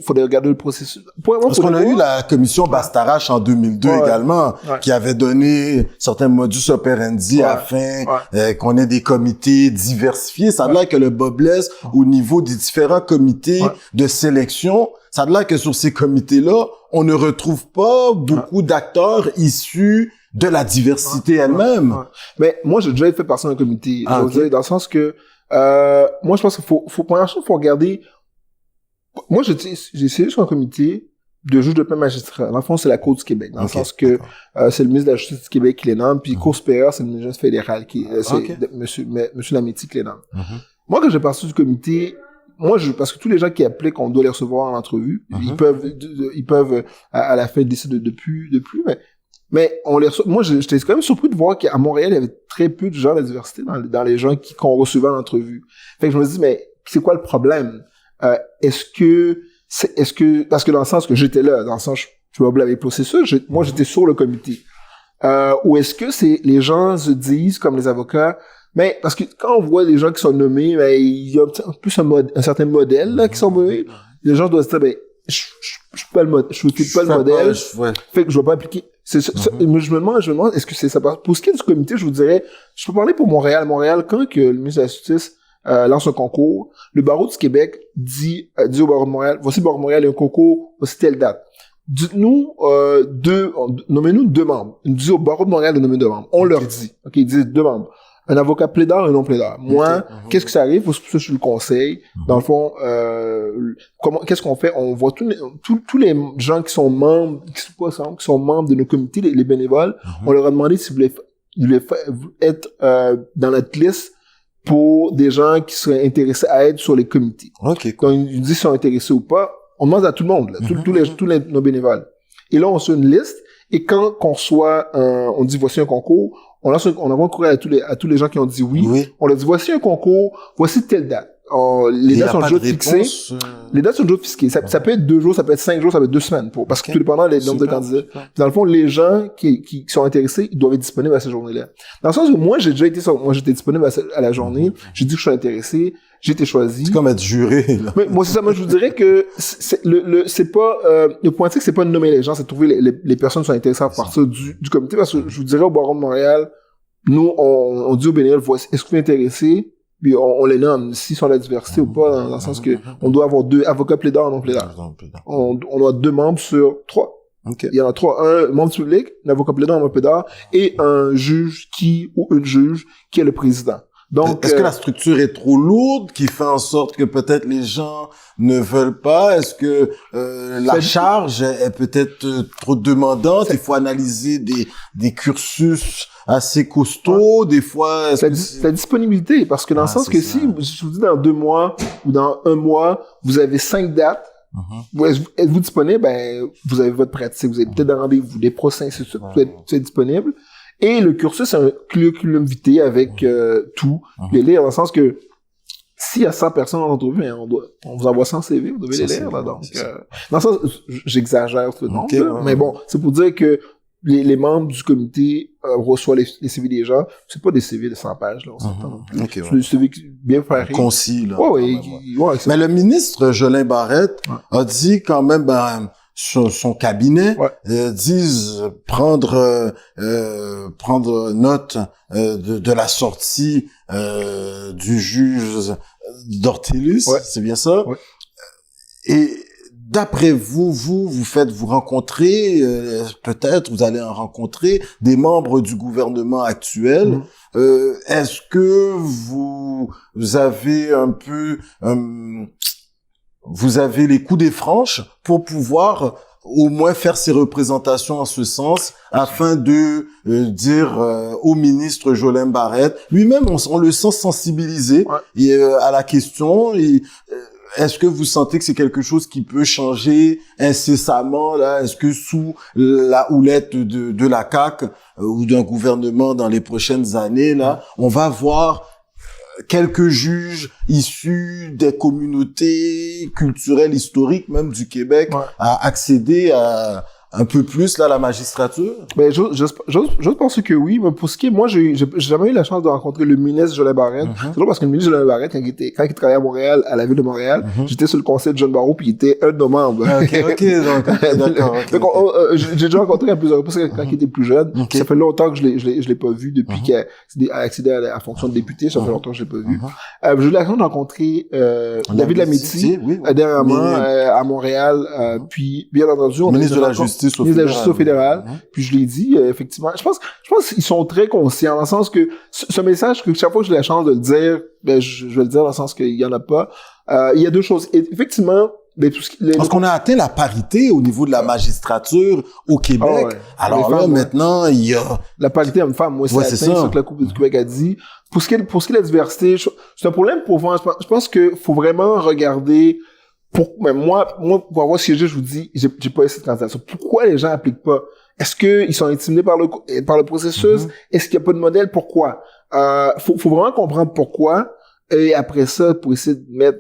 faudrait regarder le processus. Parce qu'on a eu la commission Bastarache en 2002 également, qui avait donné certains modus operandi afin qu'on ait des comités diversifiés. Ça a l'air que le bas blesse au niveau des différents comités de sélection. Ça a l'air que sur ces comités-là, on ne retrouve pas beaucoup d'acteurs issus de la diversité elle-même. Mais moi, j'ai déjà fait partie d'un comité. Dans le sens que, moi, je pense qu'il faut regarder. Moi, j'ai essayé sur un comité de juges de paix magistrats. Dans le fond, c'est la Cour du Québec. Dans le sens que, c'est le ministre de la Justice du Québec qui les nomme, puis Cour supérieure, c'est le ministre fédéral monsieur Lametti qui les nomme. Moi, quand j'ai parti du comité, parce que tous les gens qui appliquent, on doit les recevoir en entrevue. Ils peuvent, à la fin, décider de plus, mais on les reçoit. Moi, j'étais quand même surpris de voir qu'à Montréal, il y avait très peu de gens de diversité dans les gens qu'on recevait en entrevue. Fait que je me dis, mais c'est quoi le problème? Est-ce que, parce que dans le sens que j'étais là, dans le sens, je vais blâmer le processus, moi, j'étais sur le comité. Ou est-ce que les gens se disent, comme les avocats, mais, parce que quand on voit les gens qui sont nommés, il y a plus un certain modèle, là, qui sont nommés, les gens doivent se dire, je suis pas le modèle, fait que je vais pas appliquer. Je me demande, est-ce que c'est ça? Pour ce qui est du comité, je vous dirais, je peux parler pour Montréal. Montréal, quand que le ministre de la Justice lance un concours, le barreau du Québec dit au barreau de Montréal, voici le barreau de Montréal, il y a un concours, voici telle date. Dites-nous, nommez-nous 2 membres. Ils nous disent au barreau de Montréal de nommer 2 membres. On leur dit, ils disent 2 membres. Un avocat plaideur et un non plaideur. Moi, qu'est-ce que ça arrive? Faut que je le conseille. Dans le fond, qu'est-ce qu'on fait? On voit tous les gens qui sont membres, qui sont membres de nos comités, les bénévoles. On leur a demandé s'ils voulaient être, dans notre liste pour des gens qui seraient intéressés à être sur les comités. Donc, ils disent s'ils sont intéressés ou pas. On demande à tout le monde, là, tous nos bénévoles. Et là, on fait une liste. Et quand qu'on soit, on dit voici un concours, on envoie un courriel à tous les gens qui ont dit oui. On leur dit voici un concours, voici telle date. Les dates sont déjà fixées. Les dates sont déjà fixées. Ça peut être 2 jours, ça peut être 5 jours, ça peut être 2 semaines parce que tout dépendant des nombres de candidats. Dans le fond, les gens qui sont intéressés, ils doivent être disponibles à cette journée-là. Dans le sens où moi, j'étais disponible à la journée. J'ai dit que je suis intéressé. J'ai été choisi. C'est comme être juré, là. Mais moi, c'est ça. Moi, je vous dirais que c'est pas, le point, c'est que c'est pas de nommer les gens, c'est de trouver les personnes qui sont intéressées à partir du comité, parce que je vous dirais au barreau de Montréal, nous, on dit aux bénévoles, voici, est-ce que vous êtes intéressés? Puis on les nomme, s'ils sont à la diversité ou pas, dans le sens que on doit avoir 2 avocats plaideurs et non plaideurs. On doit avoir 2 membres sur 3. Il y en a 3. Un membre public, un avocat plaideur, un membre plaideur, et un juge ou une juge qui est le président. Donc, est-ce que la structure est trop lourde, qui fait en sorte que peut-être les gens ne veulent pas? Est-ce que la charge est peut-être trop demandante? Il faut analyser des cursus assez costaud, des fois... La disponibilité, parce que dans le sens que si je vous dis dans 2 mois ou dans 1 mois, vous avez 5 dates, êtes-vous disponible? Ben, vous avez votre pratique, vous avez peut-être des rendez-vous, des procès, ainsi de suite, vous êtes disponible. Et le cursus, c'est un curriculum vitae avec tout. Les lire, dans le sens que s'il y a 100 personnes en entrevue, on vous envoie 100 CV, vous devez les lire, là, donc. Dans le sens, j'exagère ce nombre, là, mais bon, c'est pour dire que les membres du comité reçoivent les CV des gens. C'est pas des CV de 100 pages, là, on s'entend non plus. C'est des CV bien préparés. Concis, là. Ouais, mais le ministre Jolin Barrette a dit quand même, son cabinet disent prendre note de la sortie du juge d'Ortélus, c'est bien ça? Et d'après vous faites vous rencontrer, peut-être vous allez en rencontrer des membres du gouvernement actuel. Est-ce que vous avez un peu vous avez les coups des franches pour pouvoir au moins faire ces représentations en ce sens, afin de dire au ministre Jolin Barrette, lui-même on le sent sensibilisé à la question. Est-ce que vous sentez que c'est quelque chose qui peut changer incessamment là? Est-ce que sous la houlette de la CAQ ou d'un gouvernement dans les prochaines années là, on va voir quelques juges issus des communautés culturelles historiques même du Québec à accéder à un peu plus là la magistrature? Ben je pense que oui, mais pour ce qui est, moi j'ai jamais eu la chance de rencontrer le ministre Jolin Barrette. C'est drôle parce que le ministre Jolin Barrette, quand il travaillait à Montréal, à la ville de Montréal, j'étais sur le conseil de John Barreau puis il était un de nos membres. Donc j'ai déjà rencontré à plusieurs reprises quand il était plus jeune. Ça fait longtemps que je l'ai pas vu depuis qu'il a accédé à la fonction de député. Ça fait longtemps que je l'ai pas vu. J'ai eu la chance de rencontrer David Lametti dernièrement à Montréal, puis bien entendu on ministre de la Justice au fédéral. Puis je l'ai dit, effectivement. Je pense qu'ils sont très conscients, dans le sens que ce message, que chaque fois que j'ai la chance de le dire, ben, je vais le dire dans le sens qu'il y en a pas. Il y a 2 choses. Et, effectivement, parce qu'on a atteint la parité au niveau de la magistrature au Québec. Alors là, maintenant, il y a... La parité homme-femme, moi, c'est ça que la Coupe du Québec a dit. Pour ce qui est de la diversité, c'est un problème pour moi. Je pense que faut vraiment regarder... moi, pour avoir siégé, je vous dis, j'ai pas essayé de candidature. Pourquoi les gens appliquent pas? Est-ce qu'ils sont intimidés par le processus? Est-ce qu'il y a pas de modèle? Pourquoi? Faut vraiment comprendre pourquoi. Et après ça, pour essayer de mettre,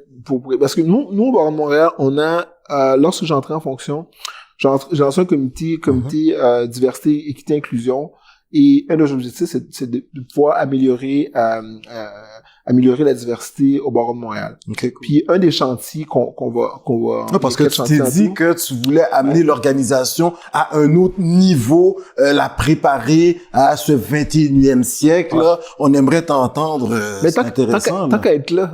parce que nous, au barreau de Montréal, on a, lorsque j'entrais en fonction, j'ai lancé un comité diversité, équité, inclusion. Et un de nos objectifs, c'est de pouvoir améliorer la diversité au barreau de Montréal. Puis un des chantiers qu'on va parce que tu t'es dit que tu voulais amener l'organisation à un autre niveau, la préparer à ce 21e siècle. Là, on aimerait t'entendre. Mais c'est intéressant. Tant qu'à être là,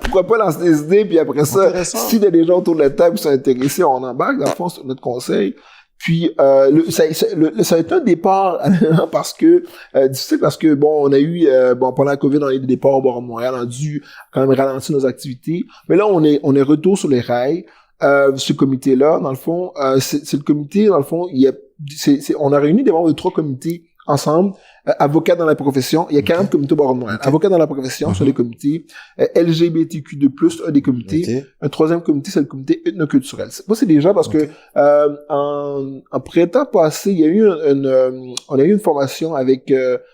pourquoi pas lancer des idées, puis après ça, s'il y a des gens autour de la table qui sont intéressés, on embarque dans le fond sur notre conseil. Puis ça a été un départ parce que difficile, parce que bon, on a eu pendant la COVID, on a eu des départs au barreau de Montréal, on a dû quand même ralentir nos activités. Mais là, on est retour sur les rails. Ce comité-là, dans le fond, c'est le comité, dans le fond, on a réuni des membres de 3 comités ensemble. Avocats dans la profession, il y a 40 comités au barreau de Montréal. Avocats dans la profession sur les comités, LGBTQ2+, un des comités. Un 3e comité, c'est le comité ethnoculturel. Moi, c'est déjà parce que en printemps passé, il y a eu on a eu une formation avec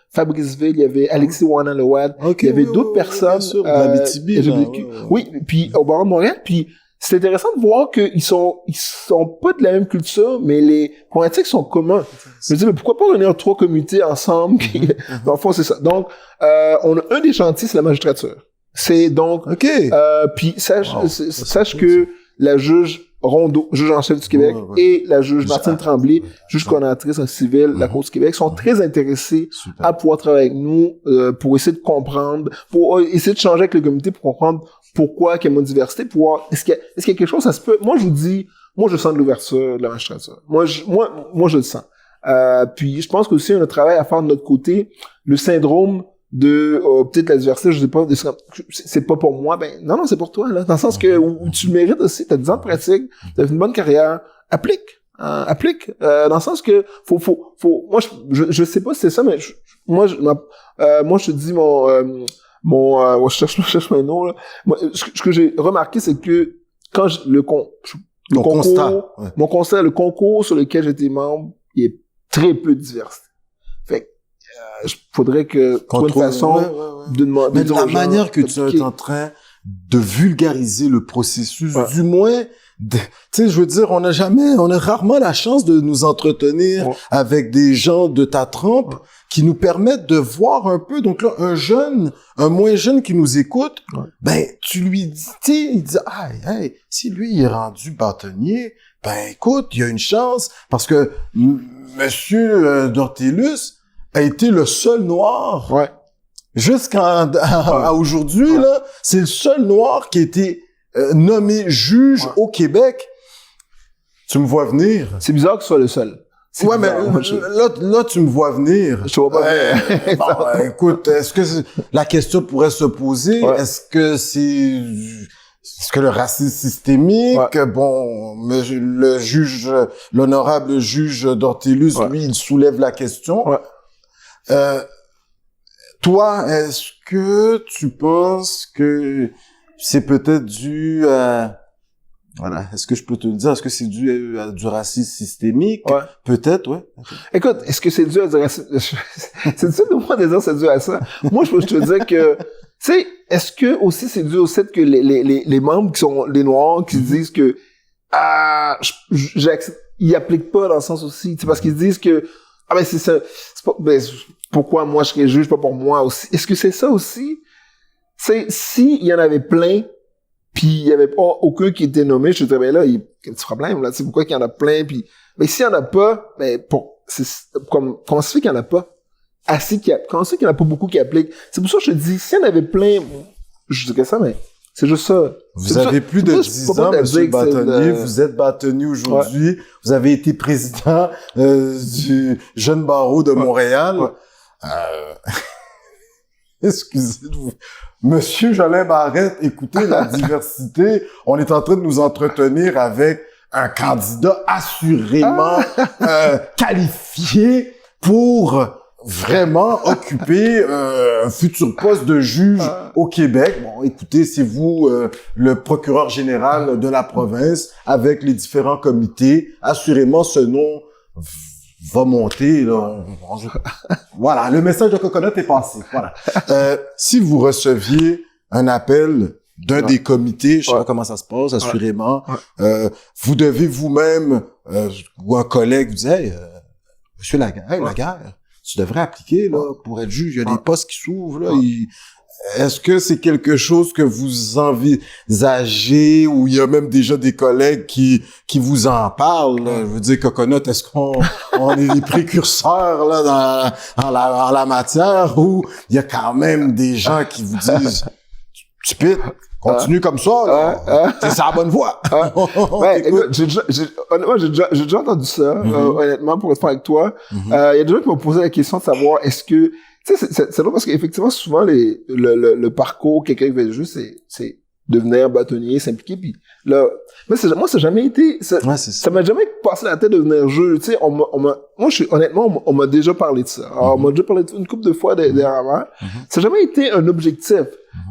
Fabrice Ville, il y avait Alexis Wana-Lewad, il y avait d'autres personnes LGBTQ. Oui, puis au barreau de Montréal, puis c'est intéressant de voir qu'ils sont pas de la même culture, mais les problématiques sont communs. Je me dis, mais pourquoi pas réunir 3 comités ensemble? Dans le fond, c'est ça. Donc, on a un des chantiers, c'est la magistrature. C'est donc, puis sache que la juge Rondeau, juge en chef du Québec, et la juge Martine Tremblay, juge coordonnatrice en civil de la Cour du Québec, sont très intéressés à pouvoir travailler avec nous, pour essayer de comprendre, pour essayer de changer avec le comité pour comprendre pourquoi qu'il y a moins de diversité, pour voir, est-ce qu'il y a quelque chose, ça se peut. Moi, je vous dis, moi, je sens de l'ouverture de la magistrature. Moi, je le sens. Puis, je pense qu'aussi, on a un travail à faire de notre côté. Le syndrome de peut-être la diversité, je sais pas, c'est pas pour moi, ben non, c'est pour toi, là, dans le sens que où tu le mérites aussi, t'as 10 ans de pratique, t'as une bonne carrière, applique applique, dans le sens que faut, moi, je sais pas si c'est ça, mais moi, je te dis je cherche mes noms, là. Moi, ce que j'ai remarqué, c'est que quand le concours sur lequel j'étais membre, il y a très peu de diversité. Fait que, faudrait que, trouver une façon de demander. Mais de la manière que tu es en train de vulgariser le processus, du moins, tu sais, je veux dire, on a rarement la chance de nous entretenir avec des gens de ta trempe qui nous permettent de voir un peu. Donc là, un moins jeune qui nous écoute, ben, tu lui dis, tu sais, il dit, hey, si lui il est rendu bâtonnier, ben, écoute, il y a une chance parce que Monsieur Dortellus a été le seul noir. Jusqu'à aujourd'hui, là, c'est le seul noir qui a été nommé juge au Québec. Tu me vois venir. C'est bizarre que ce soit le seul. Ouais, mais là, tu me vois venir. Je te vois pas venir. Bon, écoute, est-ce que la question pourrait se poser? Est-ce que le racisme systémique, bon, mais l'honorable juge Dortellus, lui, il soulève la question. Toi, est-ce que tu penses que c'est peut-être dû à... Voilà, est-ce que je peux te le dire? Est-ce que c'est dû à du racisme systémique? Peut-être, Okay. Écoute, est-ce que c'est dû à du racisme... C'est difficile de moi de dire c'est dû à ça. Moi, je peux te dire que... Tu sais, est-ce que aussi c'est dû au fait que les membres qui sont les Noirs, qui se disent que... ils appliquent pas dans le sens aussi, tu sais, parce qu'ils se disent que... ben c'est ça... C'est pas... Ben, pourquoi moi je serais juge, pas pour moi aussi? Est-ce que c'est ça aussi? C'est si il y en avait plein, puis il y avait pas aucun qui était nommé, je te dirais, ben là, il y a un petit problème, là. C'est pourquoi qu'il y en a plein, puis... Mais s'il y en a pas, ben, comment ça fait qu'il y en a pas? Comment ça fait qu'il y en a pas beaucoup qui appliquent? C'est pour ça que je te dis, s'il y en avait plein, je dirais ça, mais c'est juste ça. Vous avez plus de 10 ans, monsieur Bâtonnier. Vous êtes bâtonnier aujourd'hui. Vous avez été président du Jeune Barreau de Montréal. Excusez-vous. Monsieur Jolin Barrette, écoutez la diversité. On est en train de nous entretenir avec un candidat assurément qualifié pour vraiment occuper un futur poste de juge au Québec. Bon, écoutez, c'est vous le procureur général de la province avec les différents comités. Assurément, ce nom va monter, là. Voilà, le message de Coconut est passé. Voilà. Si vous receviez un appel d'un des comités, je sais pas comment ça se passe, assurément, vous devez vous-même, ou un collègue, vous dire, hey, monsieur Laguerre, tu devrais appliquer, là, pour être juge. Il y a des postes qui s'ouvrent, là. Est-ce que c'est quelque chose que vous envisagez ou il y a même déjà des collègues qui vous en parlent, là? Je veux dire, Coconut, est-ce qu'on est des précurseurs, là, dans la matière, ou il y a quand même des gens qui vous disent, stupide, continue comme ça, là. C'est la bonne voie. Écoute, j'ai déjà entendu ça, honnêtement, pour être franc avec toi. Il y a des gens qui m'ont posé la question de savoir, est-ce que, tu sais, c'est drôle parce qu'effectivement, souvent, le parcours, quelqu'un qui veut juste, c'est devenir bâtonnier, s'impliquer, puis là, moi, ça n'a jamais été, ça m'a jamais passé la tête de devenir juge, tu sais, honnêtement, on m'a déjà parlé de ça. Alors, on m'a déjà parlé une couple de fois dernièrement. Ça n'a jamais été un objectif.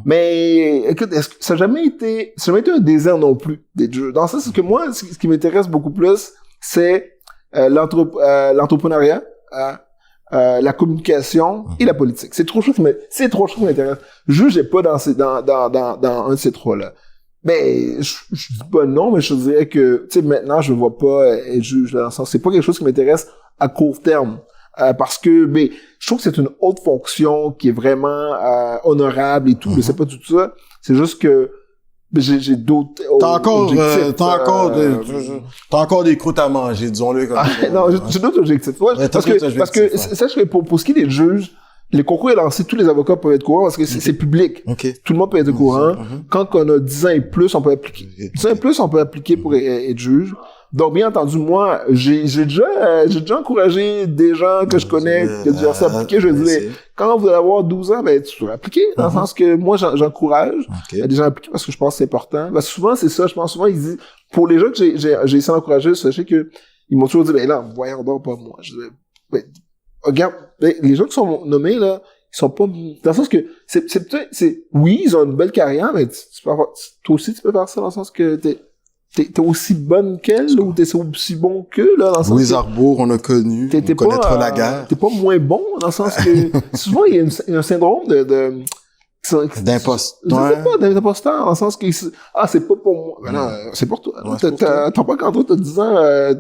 Mais, écoute, ça n'a jamais été un désir non plus d'être juge. Dans ça, c'est que moi, ce qui m'intéresse beaucoup plus, c'est, l'entrepreneuriat, la communication et la politique. C'est trois choses qui m'intéressent. Juge n'est pas dans un de ces trois-là. Ben, je dis pas non, mais je dirais que, tu sais, maintenant, je ne vois pas être juge dans le sens, c'est pas quelque chose qui m'intéresse à court terme. Parce que, ben, je trouve que c'est une haute fonction qui est vraiment honorable et tout. Je sais pas tout ça. C'est juste que j'ai d'autres objectifs. T'as encore des croûtes à manger, disons-le comme ça. Non, j'ai d'autres objectifs. Ouais, parce que sache que pour ce qui est des juges, les concours est lancé, tous les avocats peuvent être courants parce que c'est public. Tout le monde peut être au courant. Quand on a 10 ans et plus, on peut appliquer. 10 ans et plus, on peut appliquer pour être juge. Donc, bien entendu, moi, j'ai déjà encouragé des gens que je connais qui ont déjà appliqué. Je disais, quand vous allez avoir 12 ans, ben, tu dois appliquer. Dans le sens que moi, j'encourage des gens à appliquer parce que je pense que c'est important. Parce que souvent, c'est ça. Je pense souvent, ils disent, pour les gens que j'ai essayé d'encourager, sachez que ils m'ont toujours dit, ben là, voyons donc pas moi. Je disais, ben, regarde, ben, les gens qui sont nommés, là, ils sont pas, dans le sens que, oui, ils ont une belle carrière, mais tu peux avoir, toi aussi, tu peux faire ça dans le sens que t'es aussi bonne qu'elle, ou t'es aussi bon qu'eux, là, dans le sens Louise que Arbour, on a connu, on connaîtra la guerre. T'es pas moins bon, dans le sens que, souvent, il y a un syndrome d'imposteur, dans le sens que, c'est pas pour moi. Ben non, c'est pour toi. Ouais, T'as pas quand toi, t'as 10 ans,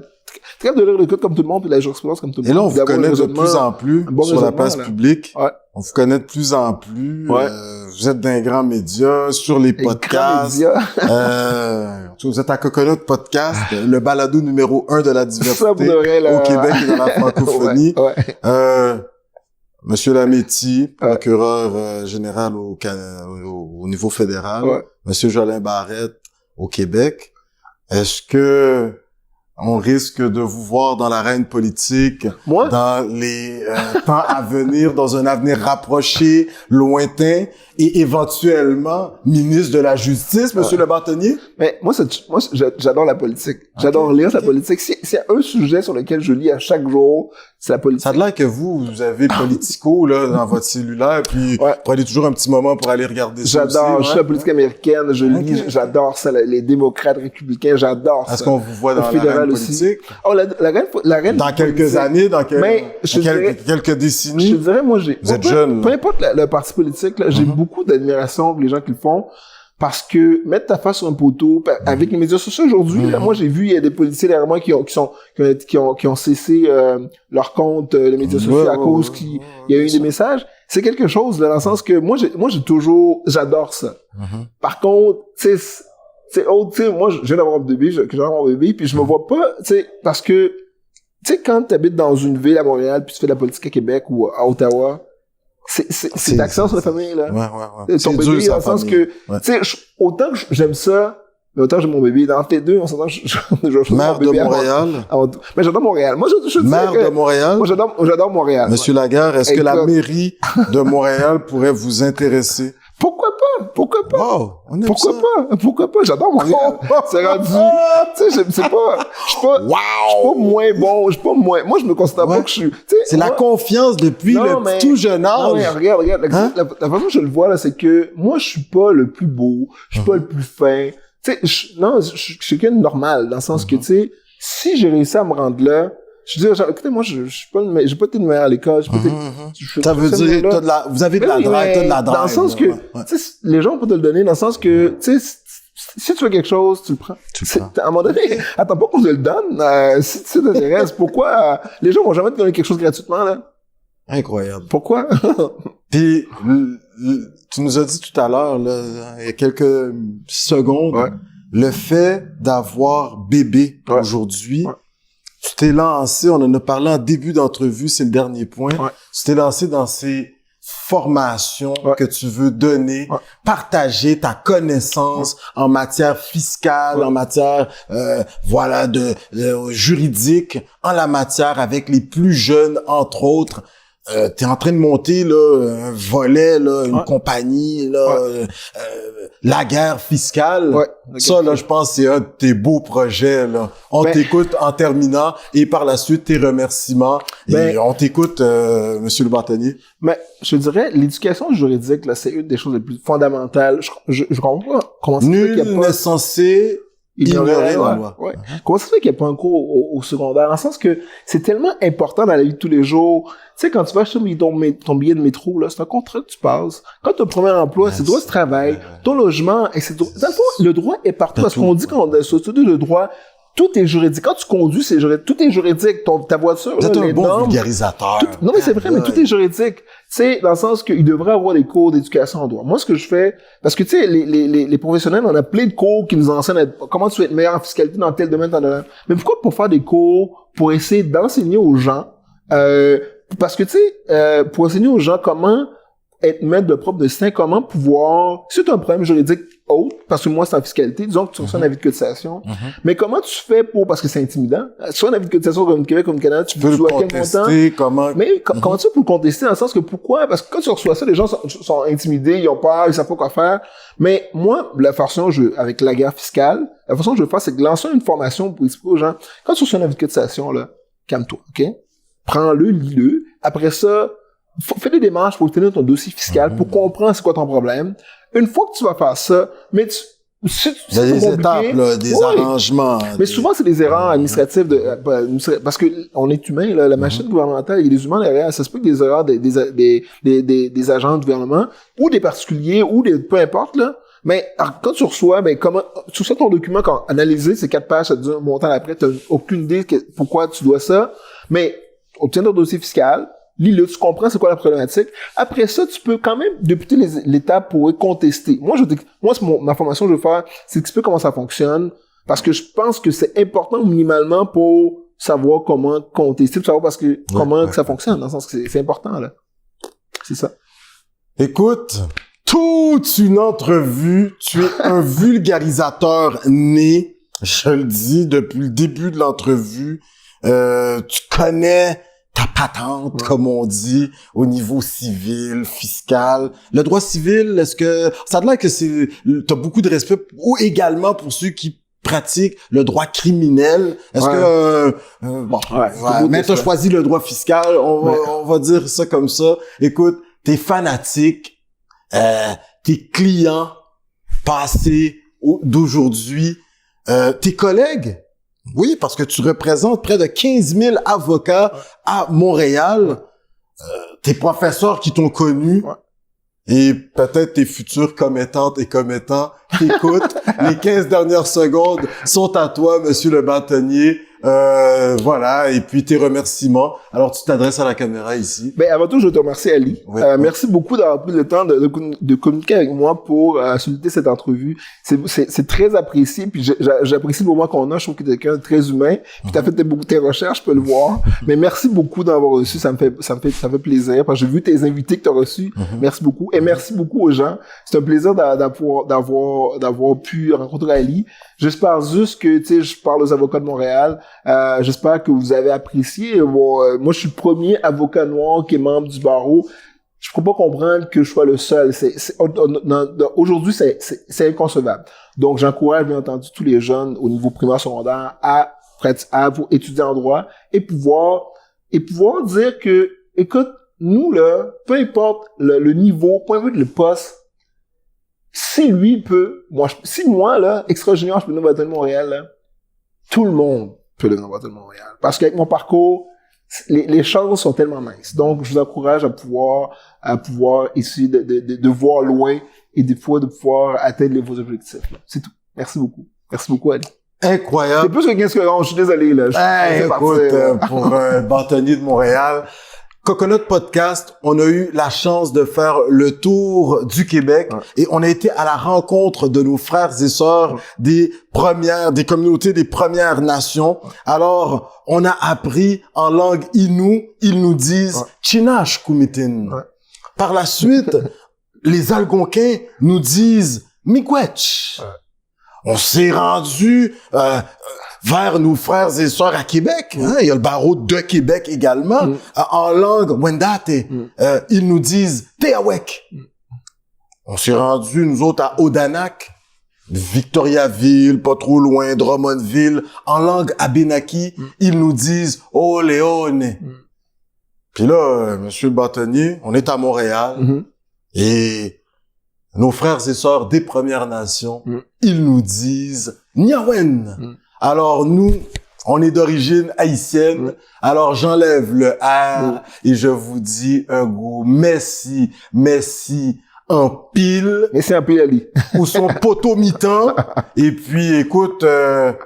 t'es capable de lire le code comme tout le monde, puis la jurisprudence comme tout le monde. Et là, on vous connaît de plus en plus sur la place publique. Ouais. On vous connaît de plus en plus. Ouais. Vous êtes d'un grand média, sur les podcasts. Vous êtes à Coconut Podcast, le balado numéro 1 de la diversité au Québec et dans la francophonie. Ouais. Monsieur Lametti, procureur général au niveau fédéral. Ouais. Monsieur Jolin Barrette au Québec. Est-ce que on risque de vous voir dans l'arène politique dans les temps à venir, dans un avenir rapproché, lointain, et éventuellement ministre de la Justice, Monsieur Le Bâtonnier? Mais moi, j'adore la politique. J'adore lire la politique. S'il y a un sujet sur lequel je lis à chaque jour, c'est la politique. Ça a l'air que vous avez Politico là dans votre cellulaire, puis prenez toujours un petit moment pour aller regarder ça. J'adore, je suis la politique américaine, je lis, j'adore ça, les démocrates républicains, j'adore ça. Est-ce qu'on vous voit dans l'arène politique? Oh, la reine dans quelques années, dans quelques décennies? Je te dirais, moi, vous êtes jeune. Peu importe le parti politique, là, j'ai beaucoup d'admiration pour les gens qui le font. Parce que mettre ta face sur un poteau, avec les médias sociaux aujourd'hui, là, moi j'ai vu il y a des politiciens derrière moi qui ont cessé leur compte les médias sociaux à cause qu'il y a eu des messages. C'est quelque chose là, dans le sens que moi j'adore ça. Par contre, tu sais, moi je viens d'avoir un bébé, puis je me vois pas, tu sais, parce que tu sais quand t'habites dans une ville à Montréal puis tu fais de la politique à Québec ou à Ottawa, c'est d'accent sur la famille, là. Ouais. Ton bébé, dans le sens que, tu sais, autant que j'aime ça, mais autant j'aime mon bébé. Dans les deux, on s'entend, je Maire de Montréal. Mais j'adore Montréal. Moi, je Maire de Montréal. Moi, j'adore Montréal. Monsieur Lagarde, est-ce que la mairie de Montréal pourrait vous intéresser? Pourquoi pas? Wow, Pourquoi pas? J'adore Montréal. C'est rendu, tu sais, je suis pas moins bon, moi, je me considère pas que je suis, tu sais. C'est la confiance depuis le tout jeune âge. Non, mais regarde, la façon que je le vois, là, c'est que moi, je suis pas le plus beau, je suis pas le plus fin. Tu sais, je suis quelqu'un de normal, dans le sens que, tu sais, si j'ai réussi à me rendre là, je dis, écoutez, moi, j'ai pas été le meilleur à l'école, ça veut dire, vous avez de la drive, t'as de la drive. Dans le sens que, tu sais, les gens vont te le donner, dans le sens que, tu sais, si tu veux quelque chose, tu le prends. À un moment donné, attends pas qu'on te le donne, si ça t'intéresse, pourquoi, les gens vont jamais te donner quelque chose gratuitement, là? Incroyable. Pourquoi? Puis, tu nous as dit tout à l'heure, là, il y a quelques secondes, le fait d'avoir bébé aujourd'hui, tu t'es lancé, on en a parlé en début d'entrevue, c'est le dernier point. Tu t'es lancé dans ces formations que tu veux donner, partager ta connaissance en matière fiscale, en matière de juridique, en la matière avec les plus jeunes, entre autres. T'es en train de monter là un volet là, une compagnie là, la guerre fiscale. Ça là, je pense c'est un de tes beaux projets là. On t'écoute en terminant et par la suite tes remerciements. Et on t'écoute, Monsieur Le Bâtonnier. Mais je dirais l'éducation juridique là, c'est une des choses les plus fondamentales. Je comprends pas comment ça nul n'est censé ignorer la loi. Comment ça se fait qu'il n'y a pas un cours au secondaire? Dans le sens que c'est tellement important dans la vie de tous les jours. Tu sais, quand tu vas acheter ton billet de métro, là, c'est un contrat que tu passes. Quand tu as un premier emploi, c'est le droit de travail, ton logement, et c'est dans le fond, le droit est partout. Parce qu'on dit quand on a société de droit, tout est juridique. Quand tu conduis, tout est juridique. Ta voiture, là, les normes, vulgarisateur. Non, mais c'est vrai, mais tout est juridique. Tu sais, dans le sens qu'il devrait avoir des cours d'éducation en droit. Moi, ce que je fais, parce que, tu sais, les professionnels, on a plein de cours qui nous enseignent comment tu vas être meilleur en fiscalité dans tel domaine, mais pourquoi pour faire des cours, pour essayer d'enseigner aux gens, parce que, tu sais, pour enseigner aux gens comment être maître de propre destin, comment pouvoir, si tu as un problème juridique haute, parce que moi, c'est en fiscalité. Disons que tu reçois un avis de cotisation. Mais comment tu fais pour, parce que c'est intimidant. Soit un avis de cotisation comme Québec, comme Canada, tu peux le dois quel contester, comment... Mais comment tu fais pour le contester dans le sens que pourquoi? Parce que quand tu reçois ça, les gens sont intimidés, ils ont peur, ils savent pas quoi faire. Mais moi, la façon, avec la guerre fiscale, la façon que je veux faire, c'est de lancer une formation pour expliquer aux gens, quand tu reçois un avis de cotisation, là, calme-toi, OK? Prends-le, lis-le. Après ça, fais des démarches pour obtenir ton dossier fiscal, pour comprendre c'est quoi ton problème. Une fois que tu vas faire ça, mais il y a des étapes, là, des arrangements. Mais souvent, c'est des erreurs administratives parce que on est humain, là, la machine gouvernementale, il y a des humains derrière. Ça se peut que des erreurs des agents de gouvernement, ou des particuliers, ou peu importe, là. Mais, quand tu reçois, tu reçois ton document, quand analyser ces 4 pages, ça te dit un montant après, t'as aucune idée pourquoi tu dois ça. Mais, obtiens ton dossier fiscal, lis-le, tu comprends c'est quoi la problématique. Après ça, tu peux quand même débuter l'étape pour contester. Moi, ma formation, je veux faire, c'est expliquer comment ça fonctionne, parce que je pense que c'est important minimalement pour savoir comment contester, pour savoir comment que ça fonctionne, dans le sens que c'est important, là. C'est ça. Écoute, toute une entrevue, tu es un vulgarisateur né, je le dis depuis le début de l'entrevue, tu connais ta patente, comme on dit, au niveau civil, fiscal. Le droit civil, est-ce que ça a l'air que t'as beaucoup de respect, ou également pour ceux qui pratiquent le droit criminel. Est-ce que mais t'as choisi le droit fiscal, on va dire ça comme ça. Écoute, t'es fanatique, tes clients passés d'aujourd'hui, tes collègues. Oui, parce que tu représentes près de 15 000 avocats à Montréal. Tes professeurs qui t'ont connu. Et peut-être tes futurs commettantes et commettants t'écoutent. Les 15 dernières secondes sont à toi, monsieur le bâtonnier. Voilà, et puis tes remerciements. Alors, tu t'adresses à la caméra ici. Avant tout, je te remercie, Ali. Oui. Merci beaucoup d'avoir pris le temps de communiquer avec moi pour solliciter cette entrevue. C'est très apprécié, puis j'apprécie le moment qu'on a. Je trouve que tu es quelqu'un de très humain. Puis t'as fait beaucoup tes recherches, je peux le voir. Mais merci beaucoup d'avoir reçu. Ça me fait plaisir, parce que j'ai vu tes invités que tu as reçus. Merci beaucoup. Et merci beaucoup aux gens. C'est un plaisir d'avoir pu rencontrer Ali. J'espère juste que, tu sais, je parle aux avocats de Montréal. J'espère que vous avez apprécié. Moi, je suis le premier avocat noir qui est membre du barreau. Je peux pas comprendre que je sois le seul. Aujourd'hui, c'est inconcevable. Donc, j'encourage, bien entendu, tous les jeunes au niveau primaire secondaire à étudier en droit et pouvoir dire que, écoute, nous, là, peu importe le niveau, peu importe le poste, si lui peut, si moi, là, extra junior, je peux devenir bâtonnier de Montréal, là, tout le monde peut devenir bâtonnier de Montréal. Parce qu'avec mon parcours, les chances sont tellement minces. Donc, je vous encourage à pouvoir essayer de voir loin et des fois de pouvoir atteindre vos objectifs, là. C'est tout. Merci beaucoup. Merci beaucoup, Ali. Incroyable. C'est plus que 15 secondes, je suis désolé, là. Écoute, pour un bâtonnier de Montréal, Coconut Podcast, on a eu la chance de faire le tour du Québec et on a été à la rencontre de nos frères et sœurs des communautés des Premières Nations. Alors, on a appris en langue Innu, ils nous disent Chinash Kumitin. Par la suite, les Algonquins nous disent Miigwech. On s'est rendu vers nos frères et sœurs à Québec. Hein? Il y a le barreau de Québec également. En langue Wendate, ils nous disent Teawek. On s'est rendu, nous autres, à Odanak, Victoriaville, pas trop loin, Drummondville. En langue Abénaki, ils nous disent Oleone. Puis là, monsieur le bâtonnier, on est à Montréal et nos frères et sœurs des Premières Nations, ils nous disent Niawen. Alors nous, on est d'origine haïtienne. Alors j'enlève le R et je vous dis un gros merci en pile. Merci en pile, Ali. Ou son potomitan. Et puis, écoute,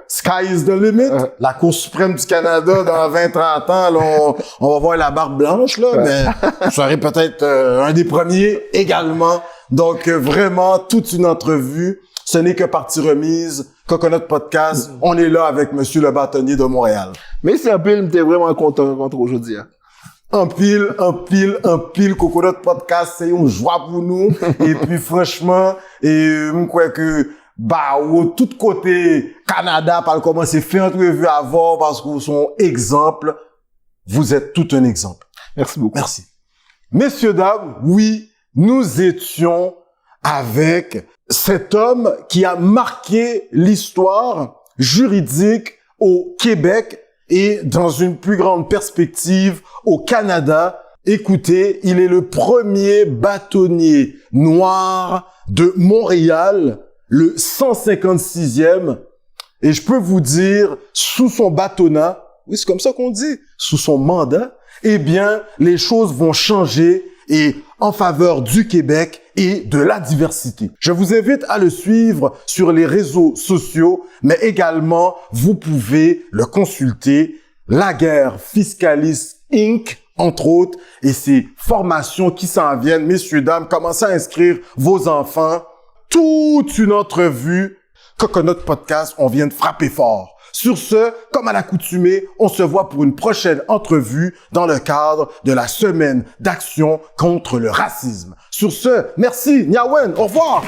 sky is the limit. La Cour suprême du Canada, dans 20-30 ans, là, on va voir la barbe blanche, là, mais je serai peut-être un des premiers également. Donc, vraiment, toute une entrevue. Ce n'est que partie remise. Coconut Podcast, on est là avec monsieur le bâtonnier de Montréal. Merci en pile, t'es vraiment content de rencontrer aujourd'hui. Un pile, Coconut Podcast, c'est une joie pour nous. Et puis, franchement, je crois que, tout côté Canada, par commencer à faire entrevue avant, parce que vous sont exemple. Vous êtes tout un exemple. Merci beaucoup. Merci. Messieurs, dames, oui, nous étions avec cet homme qui a marqué l'histoire juridique au Québec et dans une plus grande perspective au Canada. Écoutez, il est le premier bâtonnier noir de Montréal, le 156e. Et je peux vous dire, sous son bâtonnat, oui, c'est comme ça qu'on dit, sous son mandat, eh bien, les choses vont changer et en faveur du Québec et de la diversité. Je vous invite à le suivre sur les réseaux sociaux, mais également, vous pouvez le consulter, La Guerre Fiscaliste Inc., entre autres, et ces formations qui s'en viennent. Messieurs, dames, commencez à inscrire vos enfants. Toute une entrevue. Coconut Podcast, on vient de frapper fort. Sur ce, comme à l'accoutumée, on se voit pour une prochaine entrevue dans le cadre de la semaine d'action contre le racisme. Sur ce, merci, Nyawen, au revoir!